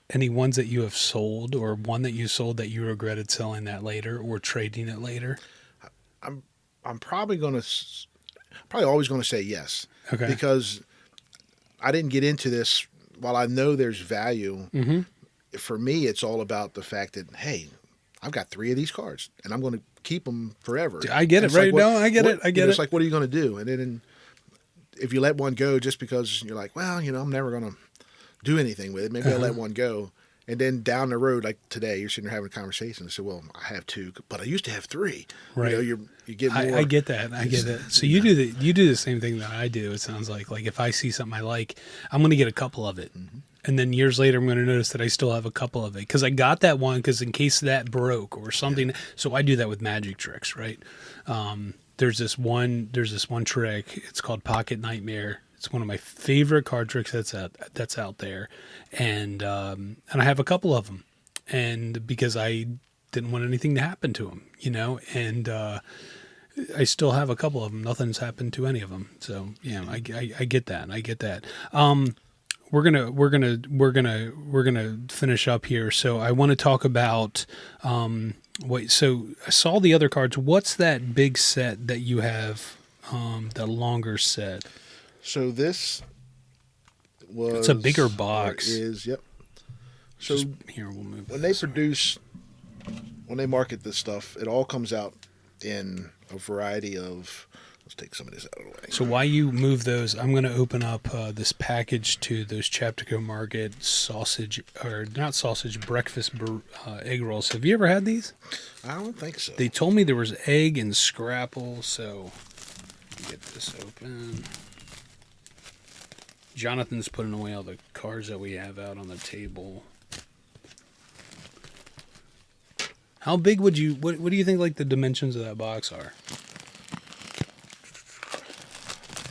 any ones that you have sold, or one that you sold that you regretted selling that later or trading it later? I'm probably always going to say yes. Okay. Because I didn't get into this. While I know there's value, for me it's all about the fact that, hey, I've got 3 of these cards and I'm going to keep them forever. I get it, right? No, I get it. It's like, what are you going to do? And then if you let one go just because you're like, well, I'm never going to do anything with it. Maybe I'll let one go. And then down the road, like today, you're sitting there having a conversation and say, well, I have 2, but I used to have 3. Right. You get more. I get that. I get it. So you do the same thing that I do. It sounds like if I see something I like, I'm going to get a couple of it. And then years later, I'm going to notice that I still have a couple of it because I got that one because in case that broke or something. Yeah. So I do that with magic tricks, right? There's this one trick. It's called Pocket Nightmare. It's one of my favorite card tricks that's out there, and I have a couple of them, and because I didn't want anything to happen to them, and I still have a couple of them. Nothing's happened to any of them, so I get that. I get that. We're gonna finish up here. So I want to talk about So I saw the other cards. What's that big set that you have? The longer set. So this was... It's a bigger box. It is, yep. So here, we'll move when they market this stuff, it all comes out in a variety of... Let's take some of this out of the way. So while you move those, I'm going to open up this package to those Chaptico Market breakfast egg rolls. Have you ever had these? I don't think so. They told me there was egg and scrapple, so get this open. Jonathan's putting away all the cards that we have out on the table. How big would you... What do you think like the dimensions of that box are?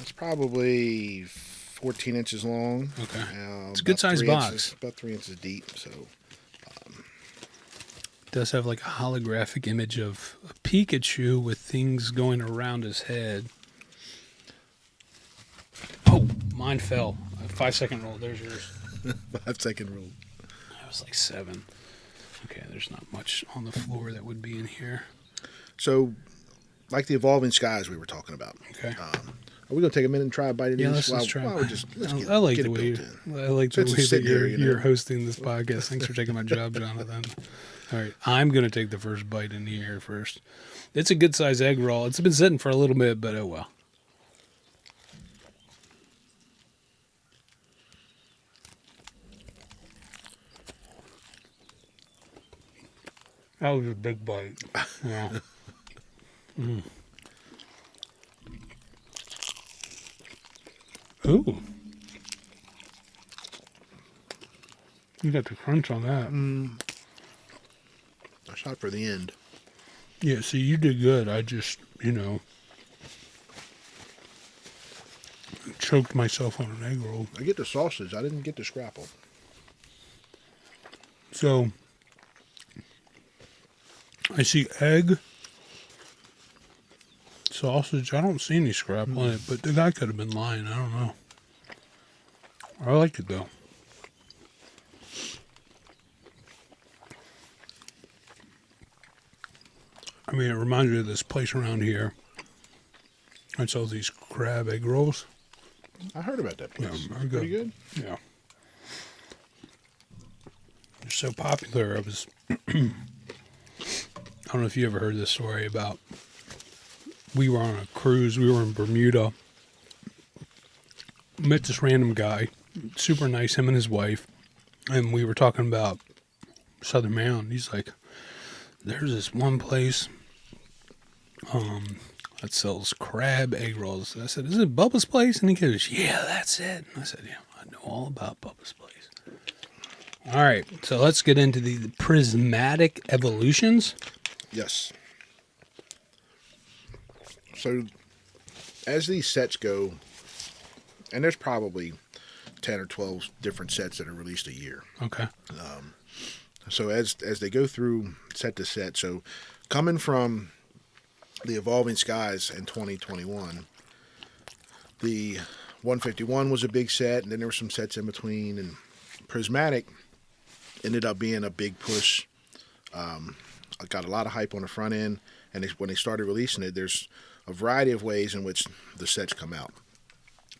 It's probably 14 inches long. Okay. It's a good sized box. About 3 inches deep. So it does have like a holographic image of a Pikachu with things going around his head. Oh, mine fell. 5-second rule. There's yours. 5-second rule. That was like 7. Okay, there's not much on the floor that would be in here. So, like the evolving skies we were talking about. Okay. Are we going to take a minute and try a bite of Yeah, these? let's try. I like get the it way built in. I like So the it's way a sit that here, you're hosting this podcast. Thanks for taking my job, Jonathan. All right, I'm going to take the first bite in the air first. It's a good size egg roll. It's been sitting for a little bit, but oh well. That was a big bite. Yeah. Mm. Ooh. You got the crunch on that. I shot for the end. Yeah, see, you did good. I just, choked myself on an egg roll. I get the sausage. I didn't get the scrapple. So, I see egg, sausage. I don't see any scrapple in it, but the guy could have been lying. I don't know. I like it, though. I mean, it reminds me of this place around here. It sells these crab egg rolls. I heard about that place. Yeah, Pretty good. Yeah. They're so popular. I don't know if you ever heard this story about, we were on a cruise. We were in Bermuda. Met this random guy, super nice, him and his wife. And we were talking about Southern Maryland. He's like, there's this one place that sells crab egg rolls. I said, is it Bubba's place? And he goes, yeah, that's it. And I said, yeah, I know all about Bubba's place. All right, so let's get into the prismatic evolutions. Yes. So, as these sets go, and there's probably 10 or 12 different sets that are released a year. Okay. So as they go through set to set, so coming from the Evolving Skies in 2021, the 151 was a big set, and then there were some sets in between, and Prismatic ended up being a big push. I got a lot of hype on the front end, and when they started releasing it, there's a variety of ways in which the sets come out.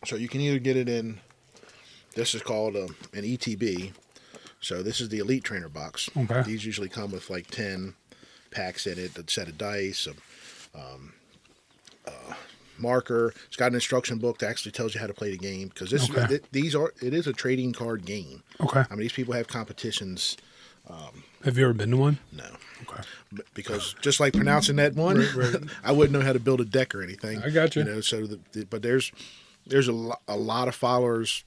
So you can either get it in, this is called an ETB. So this is the Elite Trainer box. Okay. These usually come with like 10 packs in it, a set of dice, marker. It's got an instruction book that actually tells you how to play the game, because it is a trading card game. Okay. I mean, these people have competitions. Have you ever been to one? No. Okay. Because just like pronouncing that one, right. I wouldn't know how to build a deck or anything. I got you. But there's a lot of followers,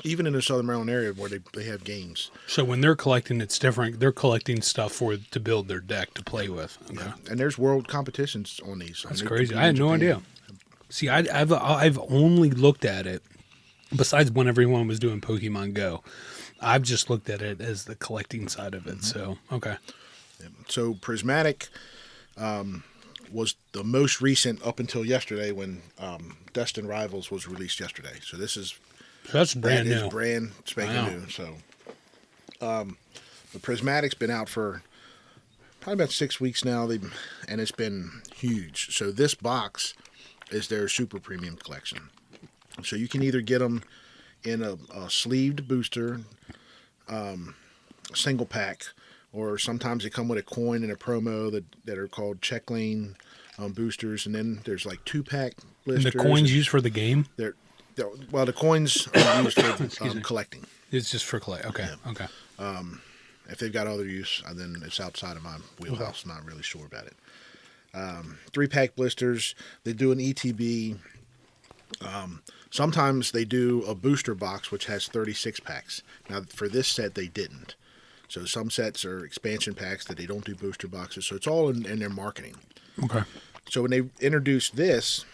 even in the Southern Maryland area, where they have games. So when they're collecting, it's different. They're collecting stuff to build their deck to play with. Okay. Yeah. And there's world competitions on these. That's crazy. I had no idea. See, I've only looked at it, besides when everyone was doing Pokemon Go, I've just looked at it as the collecting side of it. Mm-hmm. So, okay. Yeah. So Prismatic was the most recent up until yesterday, when Destined Rivals was released yesterday. So that's brand new. It's brand spanking new. So the Prismatic's been out for probably about 6 weeks now, and it's been huge. So this box is their super premium collection. So you can either get them in a sleeved booster, single pack, or sometimes they come with a coin and a promo that are called check lane boosters, and then there's like 2-pack blisters. And the coins used for the game? Well, the coins are used for collecting. It's just for collect. Okay. Yeah. Okay. If they've got other use, then it's outside of my wheelhouse. Okay. Not really sure about it. 3-pack blisters. They do an ETB. Sometimes they do a booster box, which has 36 packs. Now, for this set, they didn't. So some sets are expansion packs that they don't do booster boxes. So it's all in their marketing. Okay. So when they introduced this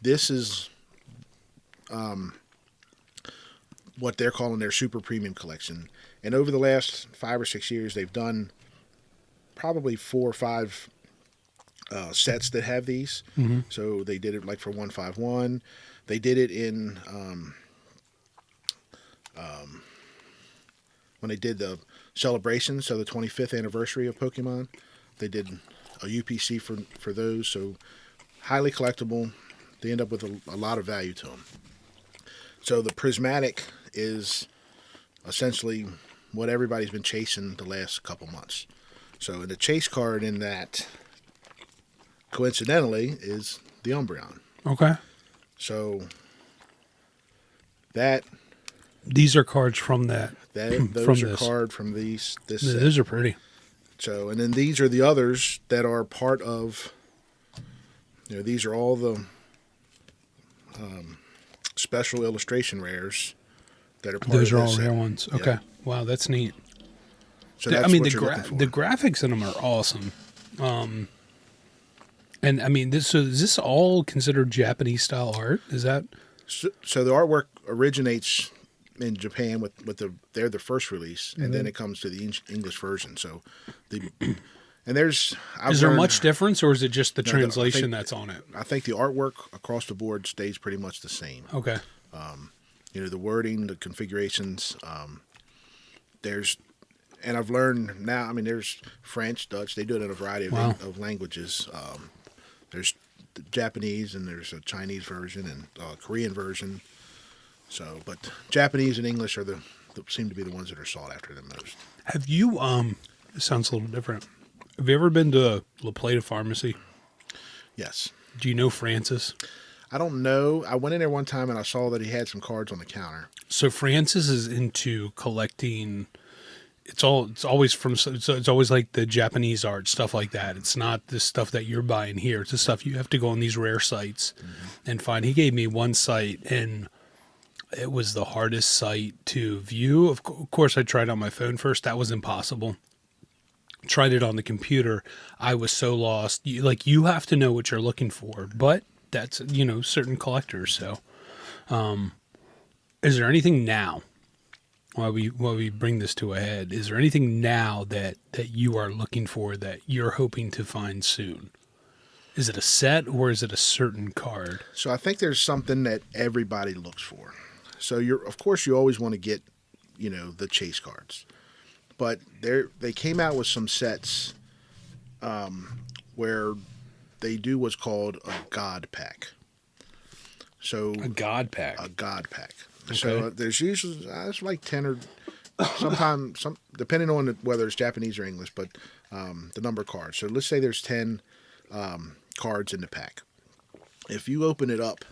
is what they're calling their super premium collection. And over the last 5 or 6 years, they've done probably 4 or 5 sets that have these. Mm-hmm. So they did it like for 151. They did it in when they did the celebration, so the 25th anniversary of Pokemon, they did a UPC for those. So highly collectible. They end up with a lot of value to them. So the prismatic is essentially what everybody's been chasing the last couple months. So the chase card in that, coincidentally, is the Umbreon. Okay. So that these are cards from that. Those are cards from this set. Those are pretty. So, and then these are the others that are part of. These are all the special illustration rares that are part Those of are this all set. rare ones. Okay. Yep. Wow, that's neat. So that's I mean, what the you're looking for. the graphics in them are awesome. And I mean, is this all considered Japanese style art? Is that so the artwork originates in Japan with they're the first release, and then it comes to the English version. So is there much difference, or is it just the No, translation that's on it? I think the artwork across the board stays pretty much the same. Okay. The wording, the configurations. And I've learned now. I mean, there's French, Dutch. They do it in a variety of languages. There's the Japanese, and there's a Chinese version and a Korean version. So, but Japanese and English are seem to be the ones that are sought after the most. Have you? It sounds a little different. Have you ever been to La Plata Pharmacy? Yes. Do you know Francis? I don't know. I went in there one time and I saw that he had some cards on the counter. So Francis is into collecting. It's always like the Japanese art, stuff like that. It's not the stuff that you're buying here. It's the stuff you have to go on these rare sites and find. He gave me one site, and it was the hardest site to view. Of course, I tried it on my phone first. That was impossible. Tried it on the computer. I was so lost. You have to know what you're looking for, but that's, certain collectors. So, is there anything now, while we bring this to a head, is there anything now that you are looking for that you're hoping to find soon? Is it a set, or is it a certain card? So I think there's something that everybody looks for. So of course you always want to get, the chase cards, but they came out with some sets where they do what's called a God pack. So A God pack. A God pack. Okay. So there's usually it's like 10 or sometimes depending on whether it's Japanese or English, but the number of cards. So let's say there's 10 cards in the pack. If you open it up,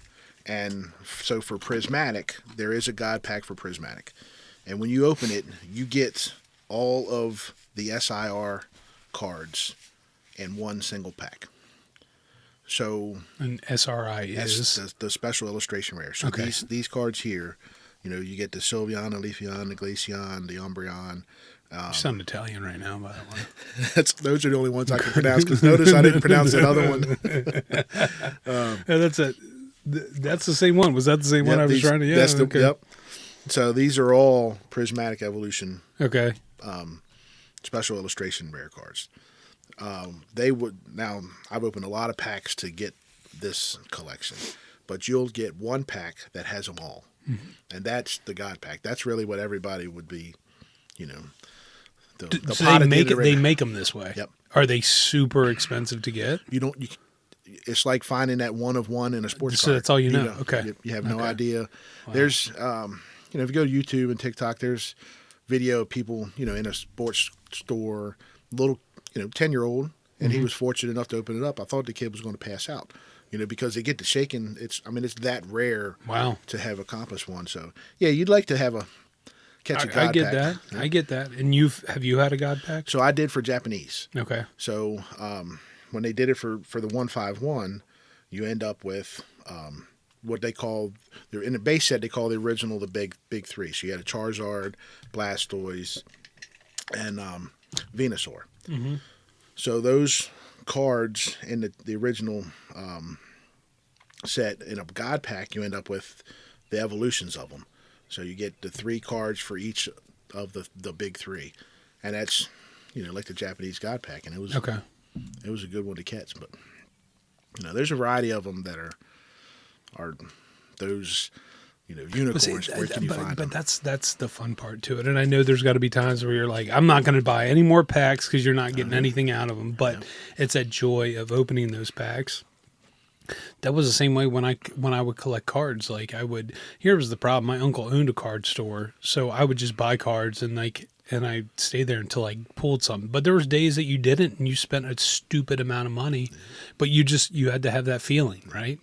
and so for prismatic, there is a God pack for prismatic, and when you open it, you get all of the SIR cards in one single pack. So An SRI is the special illustration rare. So Okay. these cards here, you get the Sylveon, the Leafeon, the Glaceon, the Umbreon. You sound Italian right now, by the way. Those are the only ones I can pronounce, because notice I didn't pronounce that other one. Yeah, that's it. That's the same one. Was that the same one I was trying to? Yeah. Okay. Yep. So these are all Prismatic Evolution Okay. special illustration rare cards. I've opened a lot of packs to get this collection, but you'll get one pack that has them all, and that's the God pack. That's really what everybody would be, the So pot they at the make end of the they ribbon. make them this way. Yep. Are they super expensive to get? It's like finding that one of one in a sports So card. that's all you know. Okay. You have no Okay. idea. Wow. There's, if you go to YouTube and TikTok, there's video of people, in a sports store, little, 10-year-old, and he was fortunate enough to open it up. I thought the kid was going to pass out, because they get to shaking. It's that rare. Wow. To have accomplished one. So yeah, you'd like to catch a God I get pack. that. Yeah. I get that. And have you had a God pack? So I did for Japanese. Okay. So when they did it for the 151, you end up with what they call, in the base set, they call the original the big three. So you had a Charizard, Blastoise, and Venusaur. Mm-hmm. So those cards in the original set, in a God pack, you end up with the evolutions of them. So you get the 3 cards for each of the big 3. And that's, like the Japanese God pack. And it was Okay. It was a good one to catch, but there's a variety of them that are those unicorns. Where can you find them? But that's the fun part to it. And I know there's got to be times where you're like, I'm not going to buy any more packs because you're not getting anything out of them. But it's that joy of opening those packs. That was the same way when I would collect cards. Like here was the problem. My uncle owned a card store, so I would just buy cards and I stayed there until I pulled something. But there was days that you didn't, and you spent a stupid amount of money, but you had to have that feeling, right?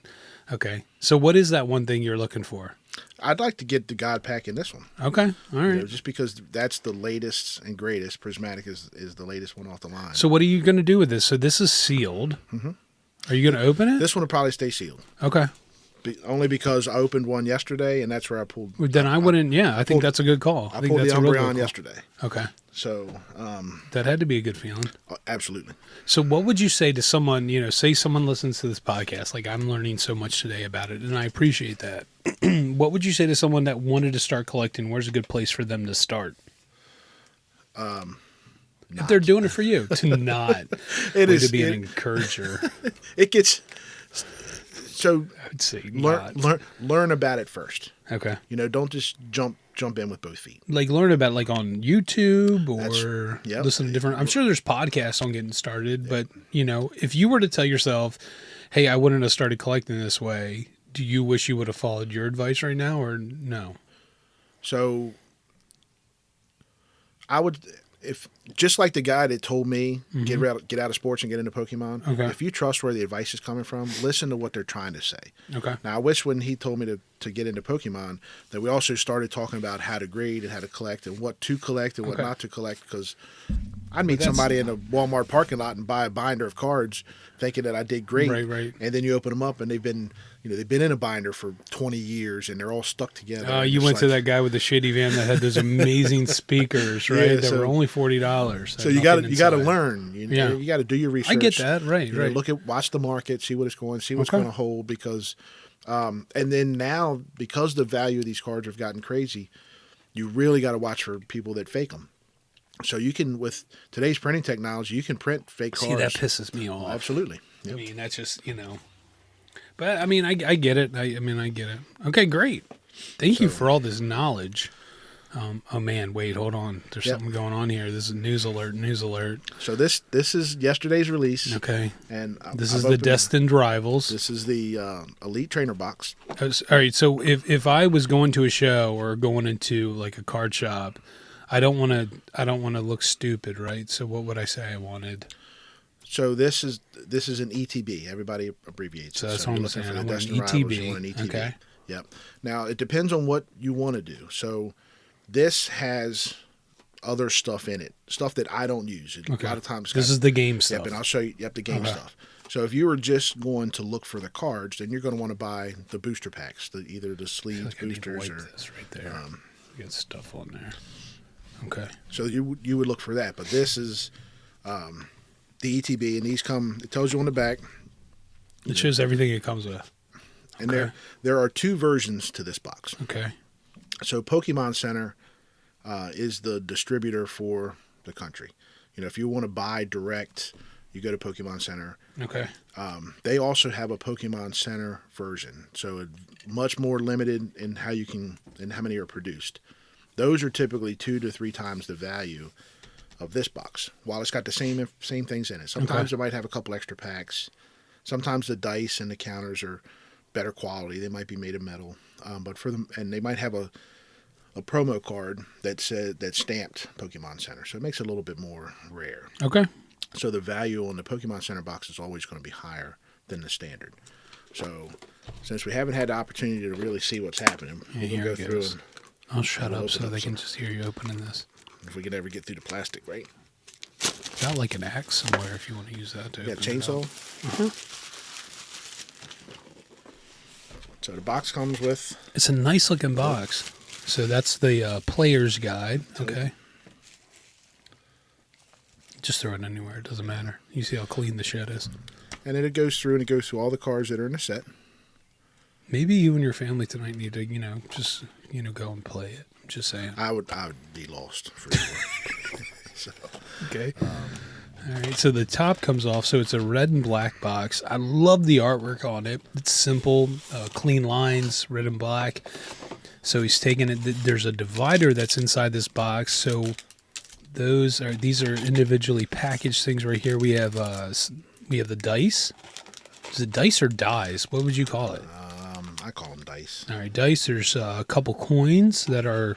Okay. So what is that one thing you're looking for? I'd like to get the God Pack in this one. Okay. All right. Just because that's the latest and greatest. Prismatic is the latest one off the line. So what are you going to do with this? So this is sealed. Mm-hmm. Are you going to open it? This one will probably stay sealed. Okay. Only because I opened one yesterday, and that's where I pulled. Well, then I wouldn't. Yeah, I think that's a good call. I pulled the Umbreon yesterday. Okay. So that had to be a good feeling. Absolutely. So what would you say to someone? Say someone listens to this podcast. Like I'm learning so much today about it, and I appreciate that. What would you say to someone that wanted to start collecting? Where's a good place for them to start? If they're doing it for you, to not. It is to be an encourager. It gets. So I would say learn about it first. Okay. Don't just jump in with both feet. Like learn about it on YouTube or listen to different. I'm sure there's podcasts on getting started, but if you were to tell yourself, "Hey, I wouldn't have started collecting this way," do you wish you would have followed your advice right now, or no? So I would. If just like the guy that told me get out of sports and get into Pokemon, if you trust where the advice is coming from, listen to what they're trying to say. Okay. Now I wish when he told me to get into Pokemon that we also started talking about how to grade and how to collect and what to collect and what not to collect, because I'd meet somebody in a Walmart parking lot and buy a binder of cards thinking that I did great. Right. And then you open them up and they've been in a binder for 20 years and they're all stuck together. You went to that guy with the shitty van that had those amazing speakers, right? That were only $40. So you got to learn. You got to do your research. I get that, right. Watch the market, see what it's going, see what's going to hold, because and then now because the value of these cards have gotten crazy, you really got to watch for people that fake them. So you can, with today's printing technology, you can print fake cards. See, that pisses me off. Absolutely. Yep. I mean, that's just, But, I mean, I get it. I get it. Okay, great. Thank you for all this knowledge. Oh, man, wait, hold on. There's something going on here. This is news alert. So this is yesterday's release. Okay. And this is the Destined Rivals. This is the Elite Trainer box. All right, so if I was going to a show or going into, like, a card shop, I don't want to look stupid, right? So what would I say I wanted? So this is an ETB. Everybody abbreviates. So that's what I'm saying. I want an ETB. You want an ETB. Okay. Yep. Now it depends on what you want to do. So this has other stuff in it, stuff that I don't use. A lot of times this is the game stuff. Yep, and I'll show you. Yep, the game stuff. So if you were just going to look for the cards, then you're going to want to buy the booster packs, either the sleeves, boosters, or this right there. You got stuff on there. Okay. So you would look for that, but this is the ETB, and these come. It tells you on the back. It shows everything it comes with. And there are two versions to this box. Okay. So Pokemon Center is the distributor for the country. If you want to buy direct, you go to Pokemon Center. Okay. They also have a Pokemon Center version, so it's much more limited in how many are produced. Those are typically 2 to 3 times the value of this box, while it's got the same things in it. Sometimes it might have a couple extra packs. Sometimes the dice and the counters are better quality. They might be made of metal, but and they might have a promo card that's stamped Pokemon Center, so it makes it a little bit more rare. Okay. So the value on the Pokemon Center box is always going to be higher than the standard. So since we haven't had the opportunity to really see what's happening, we'll go through and I'll shut up so they can just hear you opening this. If we could ever get through the plastic, right? Got like an axe somewhere if you want to use that to open chainsaw. So the box comes with. It's a nice looking box. So that's the player's guide. Okay. Just throw it anywhere. It doesn't matter. You see how clean the shed is. And then it goes through all the cards that are in the set. Maybe you and your family tonight need to, just go and play it. I'm just saying. I would be lost for sure. So, okay. All right. So the top comes off. So it's a red and black box. I love the artwork on it. It's simple, clean lines, red and black. So he's taking it. There's a divider that's inside this box. So these are individually packaged things right here. We have the dice. Is it dice or dies? What would you call it? I call them dice. All right, dice. There's a couple coins that are.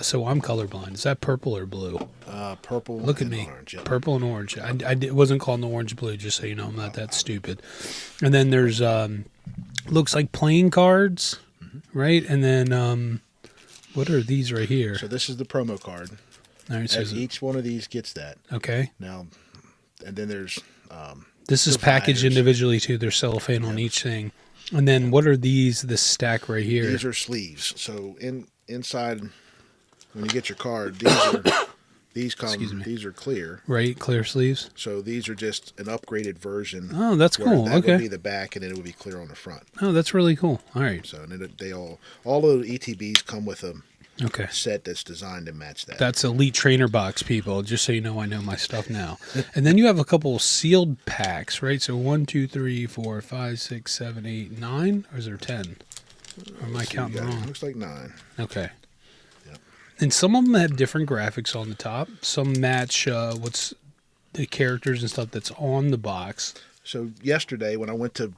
So I'm colorblind. Is that purple or blue? Purple. Look at and me. Orange, yeah. Purple and orange. I wasn't calling the orange blue, just so you know. I'm not that stupid. And then there's looks like playing cards, right? And then what are these right here? So this is the promo card. All right, so Each one of these gets that. okay. Now, and then there's This is packaged individually too. There's cellophane on each thing. And then what are these? This stack right here. These are sleeves. So inside, when you get your card, these are clear. Right, clear sleeves. So these are just an upgraded version. Oh, that's cool. That Okay. would be the back, and then it would be clear on the front. Oh, that's really cool. All right. So and they all of the ETBs come with a Okay. set that's designed to match that. That's Elite Trainer Box, people. Just so you know, I know my stuff now. And then you have a couple sealed packs, right? So 1, 2, 3, 4, 5, 6, 7, 8, 9, or is there 10? Or am I counting wrong? Looks like 9. Okay. Yep. And some of them have different graphics on the top. Some match what's the characters and stuff that's on the box. So yesterday, when I went to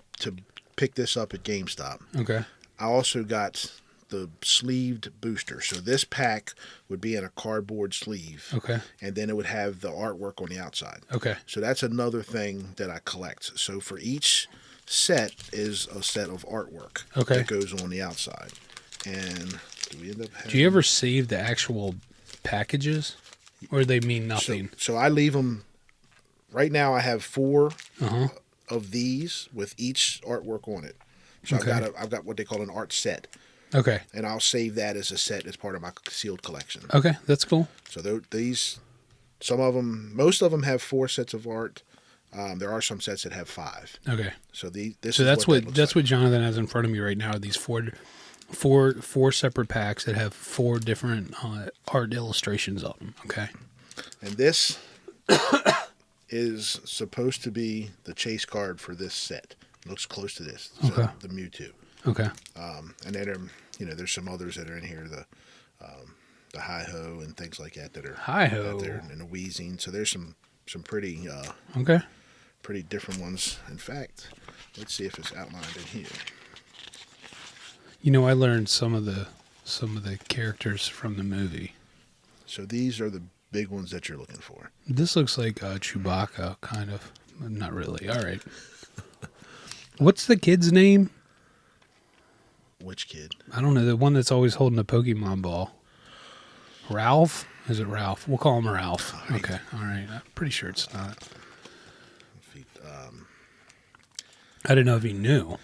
pick this up at GameStop, Okay. I also got the sleeved booster. So this pack would be in a cardboard sleeve. Okay. And then it would have the artwork on the outside. Okay. So that's another thing that I collect. So for each set is a set of artwork Okay. that goes on the outside. And do we end up having... Do you ever save the actual packages? Or they mean nothing? So I leave them... Right now I have 4 Uh-huh. of these with each artwork on it. So Okay. I've got what they call an art set. Okay. And I'll save that as a set as part of my sealed collection. Okay, that's cool. So these, most of them have 4 sets of art. There are some sets that have 5. Okay. So That's what Jonathan has in front of me right now. Are these four separate packs that have 4 different art illustrations on them. Okay. And this is supposed to be the chase card for this set. It looks close to this. So Okay. the Mewtwo. Okay. And then there's some others that are in here. The hi-ho and things like that are Hi-ho. out there, and the wheezing. So there's some pretty Okay. pretty different ones. In fact, let's see if it's outlined in here. You know, I learned some of the characters from the movie. So these are the big ones that you're looking for. This looks like Chewbacca, kind of. Not really. All right. What's the kid's name? Which kid? I don't know. The one that's always holding a Pokemon ball. Ralph? Is it Ralph? We'll call him Ralph. Okay. All right. I'm pretty sure it's not. I didn't know if he knew.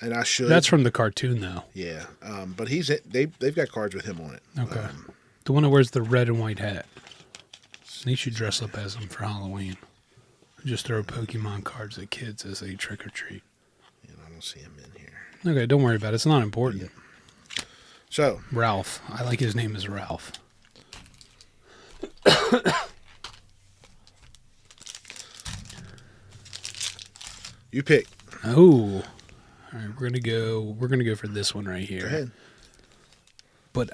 And I should. That's from the cartoon, though. Yeah. But they've got cards with him on it. Okay. The one that wears the red and white hat. He should dress up as him for Halloween. Just throw Pokemon cards at kids as they trick or treat. And I don't see him in here. Okay, don't worry about it. It's not important. So Ralph. I like his name as Ralph. you pick. Oh. All right, we're gonna go for this one right here. Go ahead. But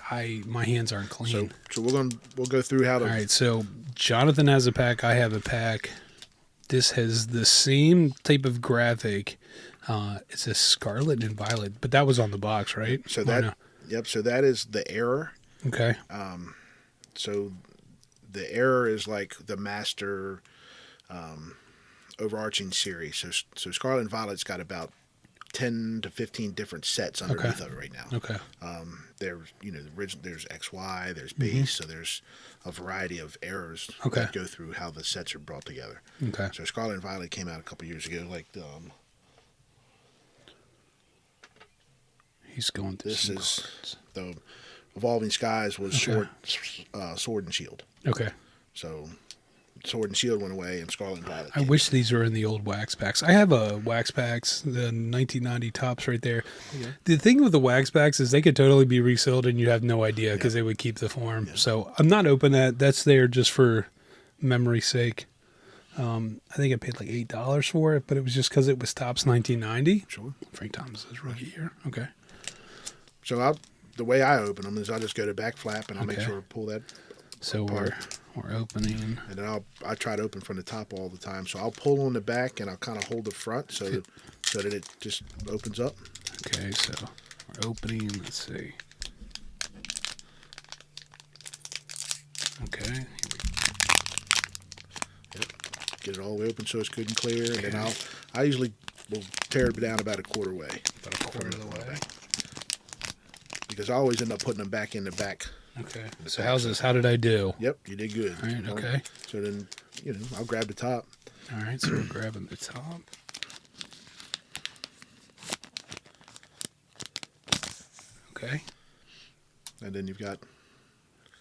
my hands aren't clean. So we'll go through how to. All right, so Jonathan has a pack. I have a pack. This has the same type of graphic. It's a scarlet and violet, but that was on the box, right? So Or that no? Yep. So that is the error. Okay. So the error is like the master overarching series. So Scarlet and Violet's got about 10 to 15 different sets underneath of it right now. Okay. There's the original. There's XY. There's base. So there's a variety of errors Okay. that go through how the sets are brought together. Okay. So Scarlet and Violet came out a couple years ago. Like He's going through this some is cards. the Evolving Skies was Okay. Sword and Shield. Okay. So Sword and Shield went away, and Scarlet and Violet. I wish these were in the old wax packs. I have a wax packs, the 1990 tops right there. Okay. The thing with the wax packs is they could totally be resealed and you'd have no idea because they would keep the form. Yeah. So I'm not open that. That's there just for memory's sake. I think I paid like $8 for it, but it was just because it was tops 1990. Sure. Frank Thomas's rookie year. Okay. So the way I open them is I just go to back flap and I'll make Okay. sure to pull that. So apart. we're opening. And then I try to open from the top all the time. So I'll pull on the back and I'll kind of hold the front so that it just opens up. Okay, so we're opening. Let's see. Okay. Yep. Get it all the way open so it's good and clear. And then I usually will tear it down about a quarter way. About a quarter of the way. Because I always end up putting them back in the back. Okay. So how's this? How did I do? Yep, you did good. All right, okay. So then, I'll grab the top. All right, so we're grabbing the top. Okay. And then you've got...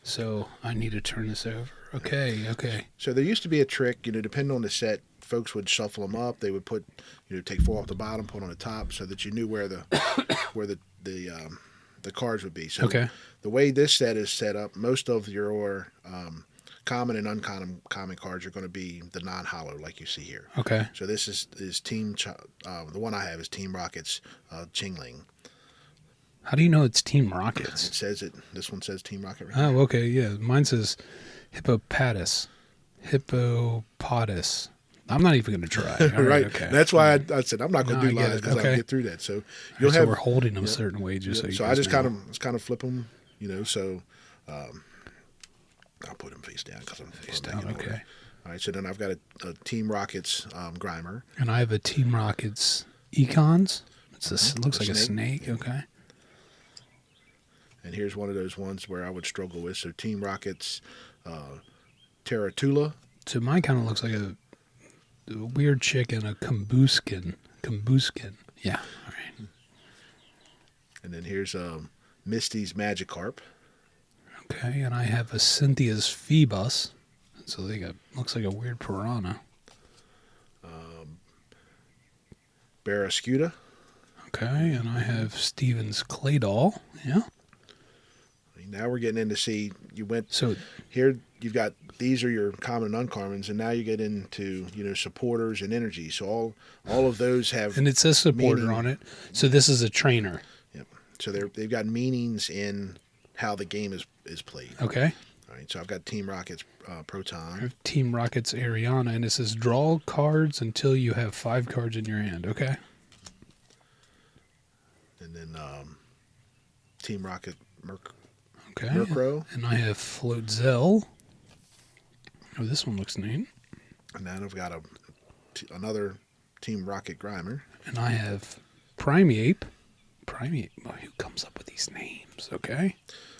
So I need to turn this over. Okay. So there used to be a trick, depending on the set, folks would shuffle them up. They would put, take 4 off the bottom, put on the top, so that you knew where the cards would be. So Okay. The way this set is set up, most of your common and uncommon cards are going to be the non-holo, like you see here. Okay. So this is Team. The one I have is Team Rocket's Chingling. How do you know it's Team Rockets? It says it. This one says Team Rocket. Right Oh, here. okay, yeah. Mine says Hippopotamus. I'm not even going to try. All right. Okay. That's why I said I'm not going to No, do I get live it. because Okay. I'll get through that. So All right, so we're holding them a certain way just so you So guys I just know. kind of flip them, So I'll put them face down because I'm Face back down, in order. okay. All right. So then I've got a Team Rockets Grimer. And I have a Team Rockets Econs. It looks like a snake. Okay. And here's one of those ones where I would struggle with. So Team Rockets Terratula. So mine kind of looks like a weird chicken, a Kambuskin. Yeah. All right. And then here's Misty's Magikarp. Okay, and I have a Cynthia's Phoebus. So they got looks like a weird piranha. Barraskewda. Okay, and I have Steven's Claydol. Yeah. Now we're getting into So here you've got these are your common and uncommons, and now you get into supporters and energy. So all of those have and it says supporter meaning. on it. So this is a trainer. Yep. So they've got meanings in how the game is played. Okay. All right. So I've got Team Rockets I Proton. have Team Rockets Ariana, and it says draw cards until you have 5 cards in your hand. Okay. And then Team Rocket Okay. Murkrow. And I have Floatzel. Oh, this one looks neat. And then I've got another Team Rocket Grimer. And I have Primeape. Oh, who comes up with these names? Okay.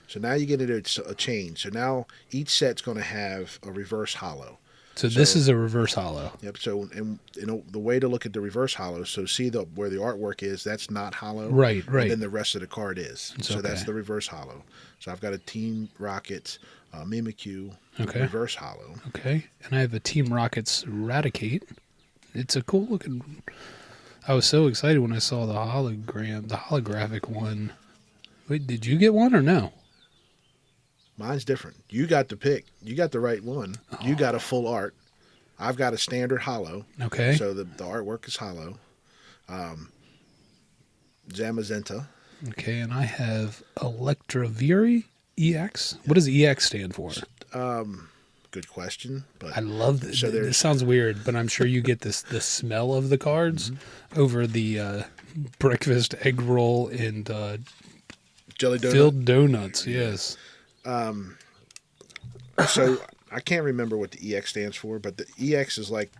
So now you get into a change. So now each set's going to have a reverse holo. So this is a reverse holo. Yep. So and the way to look at the reverse holo. So see where the artwork is. That's not holo. Right. And then the rest of the card is. So that's okay. the reverse holo. So I've got a Team Rockets Mimikyu Okay. reverse holo. Okay. And I have a Team Rockets Raticate. It's a cool looking. I was so excited when I saw the holographic one. Wait, did you get one or no? Mine's different. You got the pick. You got the right one. You got a full art. I've got a standard holo. Okay. So the artwork is holo. Zamazenta. Okay, and I have Electroviri EX. What does EX stand for? Good question. But I love this. So This sounds weird, but I'm sure you get the smell of the cards over the breakfast egg roll and Jelly donut. filled donuts. Yes. So I can't remember what the EX stands for, but the EX is like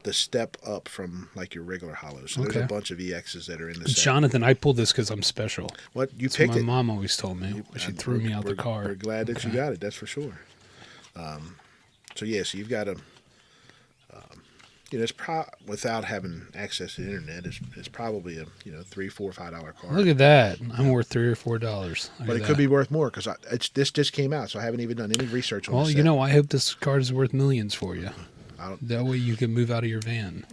the step up from like your regular holos. So there's Okay. a bunch of EXs that are in the set. Jonathan, I pulled this because I'm special. What you That's what picked my it? mom always told me. She threw me out the car. We're glad that you got it. That's for sure. So you've got a. It's without having access to the internet, it's probably a $3, $4, $5 card. Look at that. I'm worth $3 or $4. But it could be worth more because this just came out, so I haven't even done any research on. Well, the set. I hope this card is worth millions for you. I don't- That way you can move out of your van.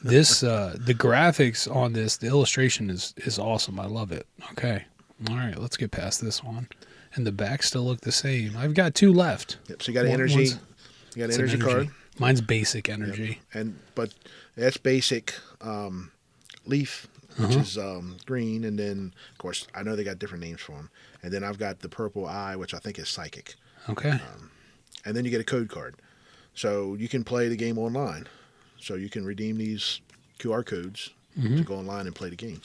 This the graphics on this, the illustration is awesome. I love it. Okay. All right, let's get past this one. And the backs still look the same. I've got 2 left. Yep. So you got an One- energy. one's- You got an It's energy card. Mine's basic energy. But that's basic. leaf, which is green, and then of course I know they got different names for them. And then I've got the purple eye, which I think is psychic. Okay. And then you get a code card, so you can play the game online. So you can redeem these QR codes to go online and play the game.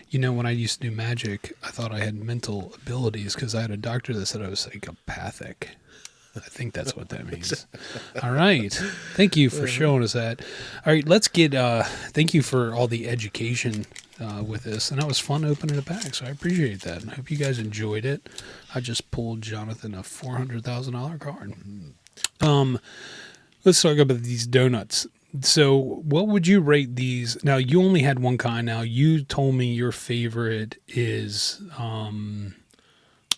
You know, when I used to do magic, I thought I had mental abilities because I had a doctor that said I was psychopathic. I think that's what that means. All right. Thank you for showing us that. All right, let's get, thank you for all the education with this. And that was fun opening it back, so I appreciate that. And I hope you guys enjoyed it. I just pulled Jonathan a $400,000 card. Let's talk about these donuts. So what would you rate these? Now, you only had one kind. Now, you told me your favorite is...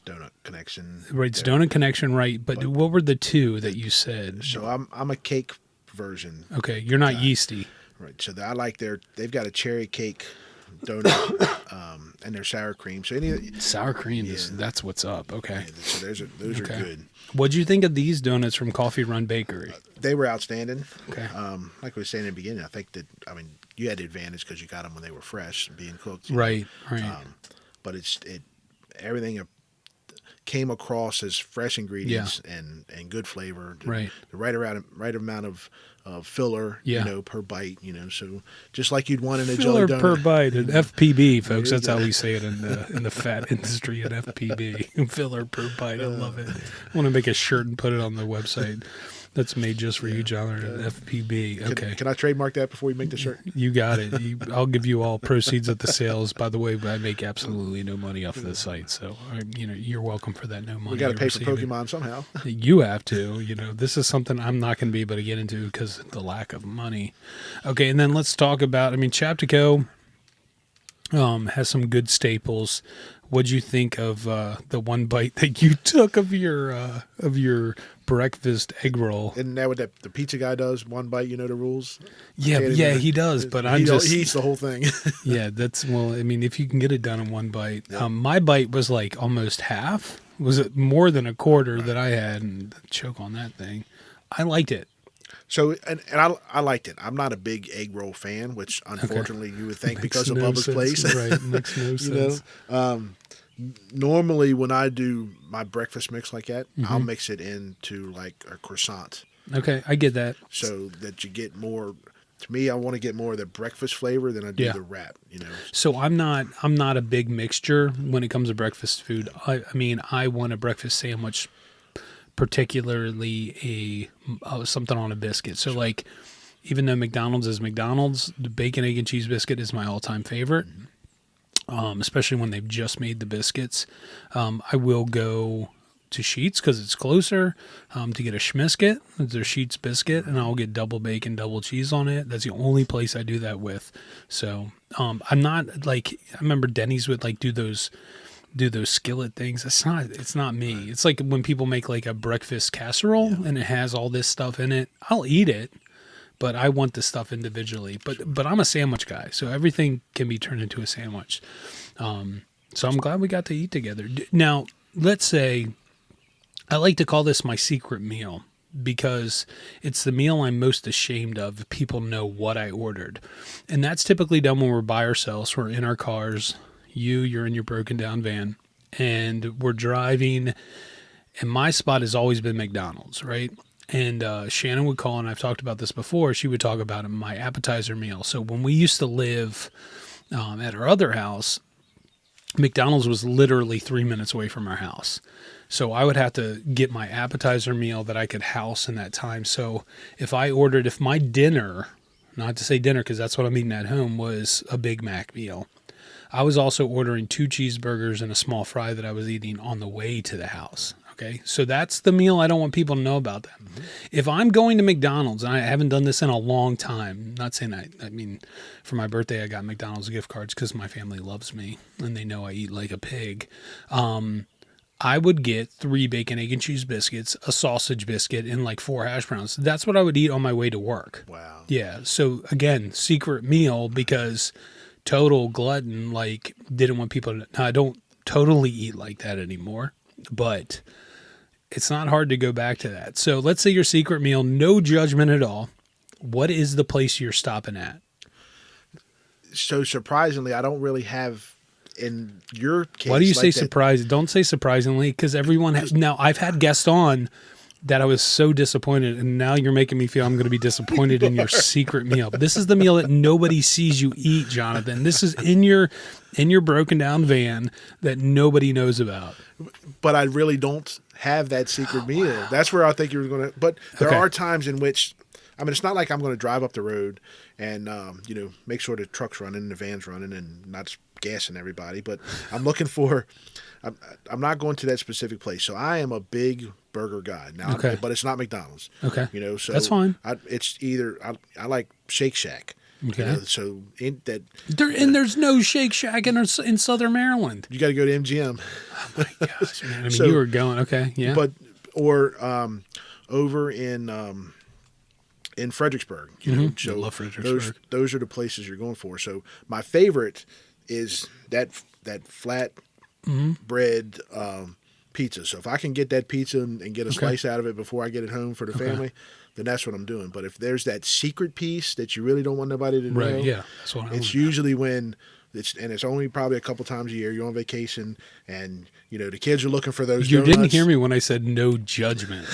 Donut Connection. Right, it's Donut Connection, right. But what were the two that you said? So I'm a cake version. Okay, you're not yeasty. Right, so I like they've got a cherry cake donut and their sour cream. So sour cream, that's what's up. Okay. Yeah, so those are good. What'd you think of these donuts from Coffee Run Bakery? They were outstanding. Okay. Like we were saying in the beginning, I think that, you had the advantage because you got them when they were fresh being cooked. Right. But everything came across as fresh ingredients and good flavor. The right amount of filler, per bite, so just like you'd want in a jelly donut. Filler per bite, an FPB, folks. That's how we say it in the fat industry, an FPB. Filler per bite. I love it. I want to make a shirt and put it on the website. That's made just for you, John, an FPB. Okay. Can I trademark that before you make the shirt? You got it. I'll give you all proceeds of the sales. By the way, I make absolutely no money off the site, so you're welcome for that. No money. We got to pay for Pokemon somehow. You have to. This is something I'm not going to be able to get into because of the lack of money. Okay, and then let's talk about. Chaptico has some good staples. What'd you think of the one bite that you took of your breakfast egg roll? Isn't that what the pizza guy does? One bite, you know the rules? Yeah, he does, but he eats the whole thing. Yeah, if you can get it done in one bite. Yeah. My bite was like almost half. Was it more than a quarter that I had, and choke on that thing. I liked it. So, and I liked it. I'm not a big egg roll fan, which unfortunately you would think because of Bubba's Place. Right, makes no sense. Normally when I do my breakfast mix like that, I'll mix it into like a croissant. Okay, I get that. So that you get more. To me, I want to get more of the breakfast flavor than I do the wrap. So I'm not a big mixture when it comes to breakfast food. I want a breakfast sandwich, particularly something on a biscuit. So like, even though McDonald's is McDonald's, the bacon, egg, and cheese biscuit is my all-time favorite. Especially when they've just made the biscuits. I will go to Sheetz because it's closer to get a Schmisket. It's their Sheetz biscuit, and I'll get double bacon, double cheese on it. That's the only place I do that with. So I'm not like, I remember Denny's would like do those skillet things. It's not me. It's like when people make like a breakfast casserole and it has all this stuff in it. I'll eat it, but I want the stuff individually. But I'm a sandwich guy, so everything can be turned into a sandwich. So I'm glad we got to eat together. Now, let's say I like to call this my secret meal because it's the meal I'm most ashamed of if people know what I ordered. And that's typically done when we're by ourselves. We're in our cars. You're in your broken down van, and we're driving. And my spot has always been McDonald's, right? And Shannon would call, and I've talked about this before. She would talk about my appetizer meal. So when we used to live at our other house, McDonald's was literally 3 minutes away from our house. So I would have to get my appetizer meal that I could house in that time. So if my dinner, not to say dinner because that's what I'm eating at home, was a Big Mac meal, I was also ordering 2 cheeseburgers and a small fry that I was eating on the way to the house. Okay, so that's the meal I don't want people to know about that. Mm-hmm. If I'm going to McDonald's, and I haven't done this in a long time, not saying for my birthday I got McDonald's gift cards because my family loves me and they know I eat like a pig. I would get 3 bacon, egg, and cheese biscuits, a sausage biscuit, and like 4 hash browns. That's what I would eat on my way to work. Wow. Yeah, so again, secret meal because total glutton, like didn't want people to, I don't totally eat like that anymore, but it's not hard to go back to that. So let's say your secret meal, no judgment at all. What is the place you're stopping at? So surprisingly, I don't really have in your case. Why do you like say that. surprised? Don't say surprisingly, because everyone has. Now, I've had guests on that I was so disappointed, and now you're making me feel I'm going to be disappointed in your secret meal. This is the meal that nobody sees you eat, Jonathan. This is in your broken down van that nobody knows about. But I really don't have that secret meal. Wow. That's where I think you were going to. But there are times in which, I mean, it's not like I'm going to drive up the road and make sure the truck's running and the van's running and not gassing everybody. But I'm looking for. I'm not going to that specific place. So I am a big burger guy now, but it's not McDonald's. Okay, so that's fine. It's either I like Shake Shack. Okay, so in that there's no Shake Shack in Southern Maryland. You got to go to MGM. Oh my gosh, man! I mean, you were going yeah, but or over in Fredericksburg. So I love Fredericksburg. Those are the places you're going for. So my favorite is that flat bread pizza. So if I can get that pizza and get a slice out of it before I get it home for the family, then that's what I'm doing. But if there's that secret piece that you really don't want nobody to know, that's what it's usually when it's only probably a couple times a year. You're on vacation, and the kids are looking for those. You donuts. Didn't hear me when I said no judgment.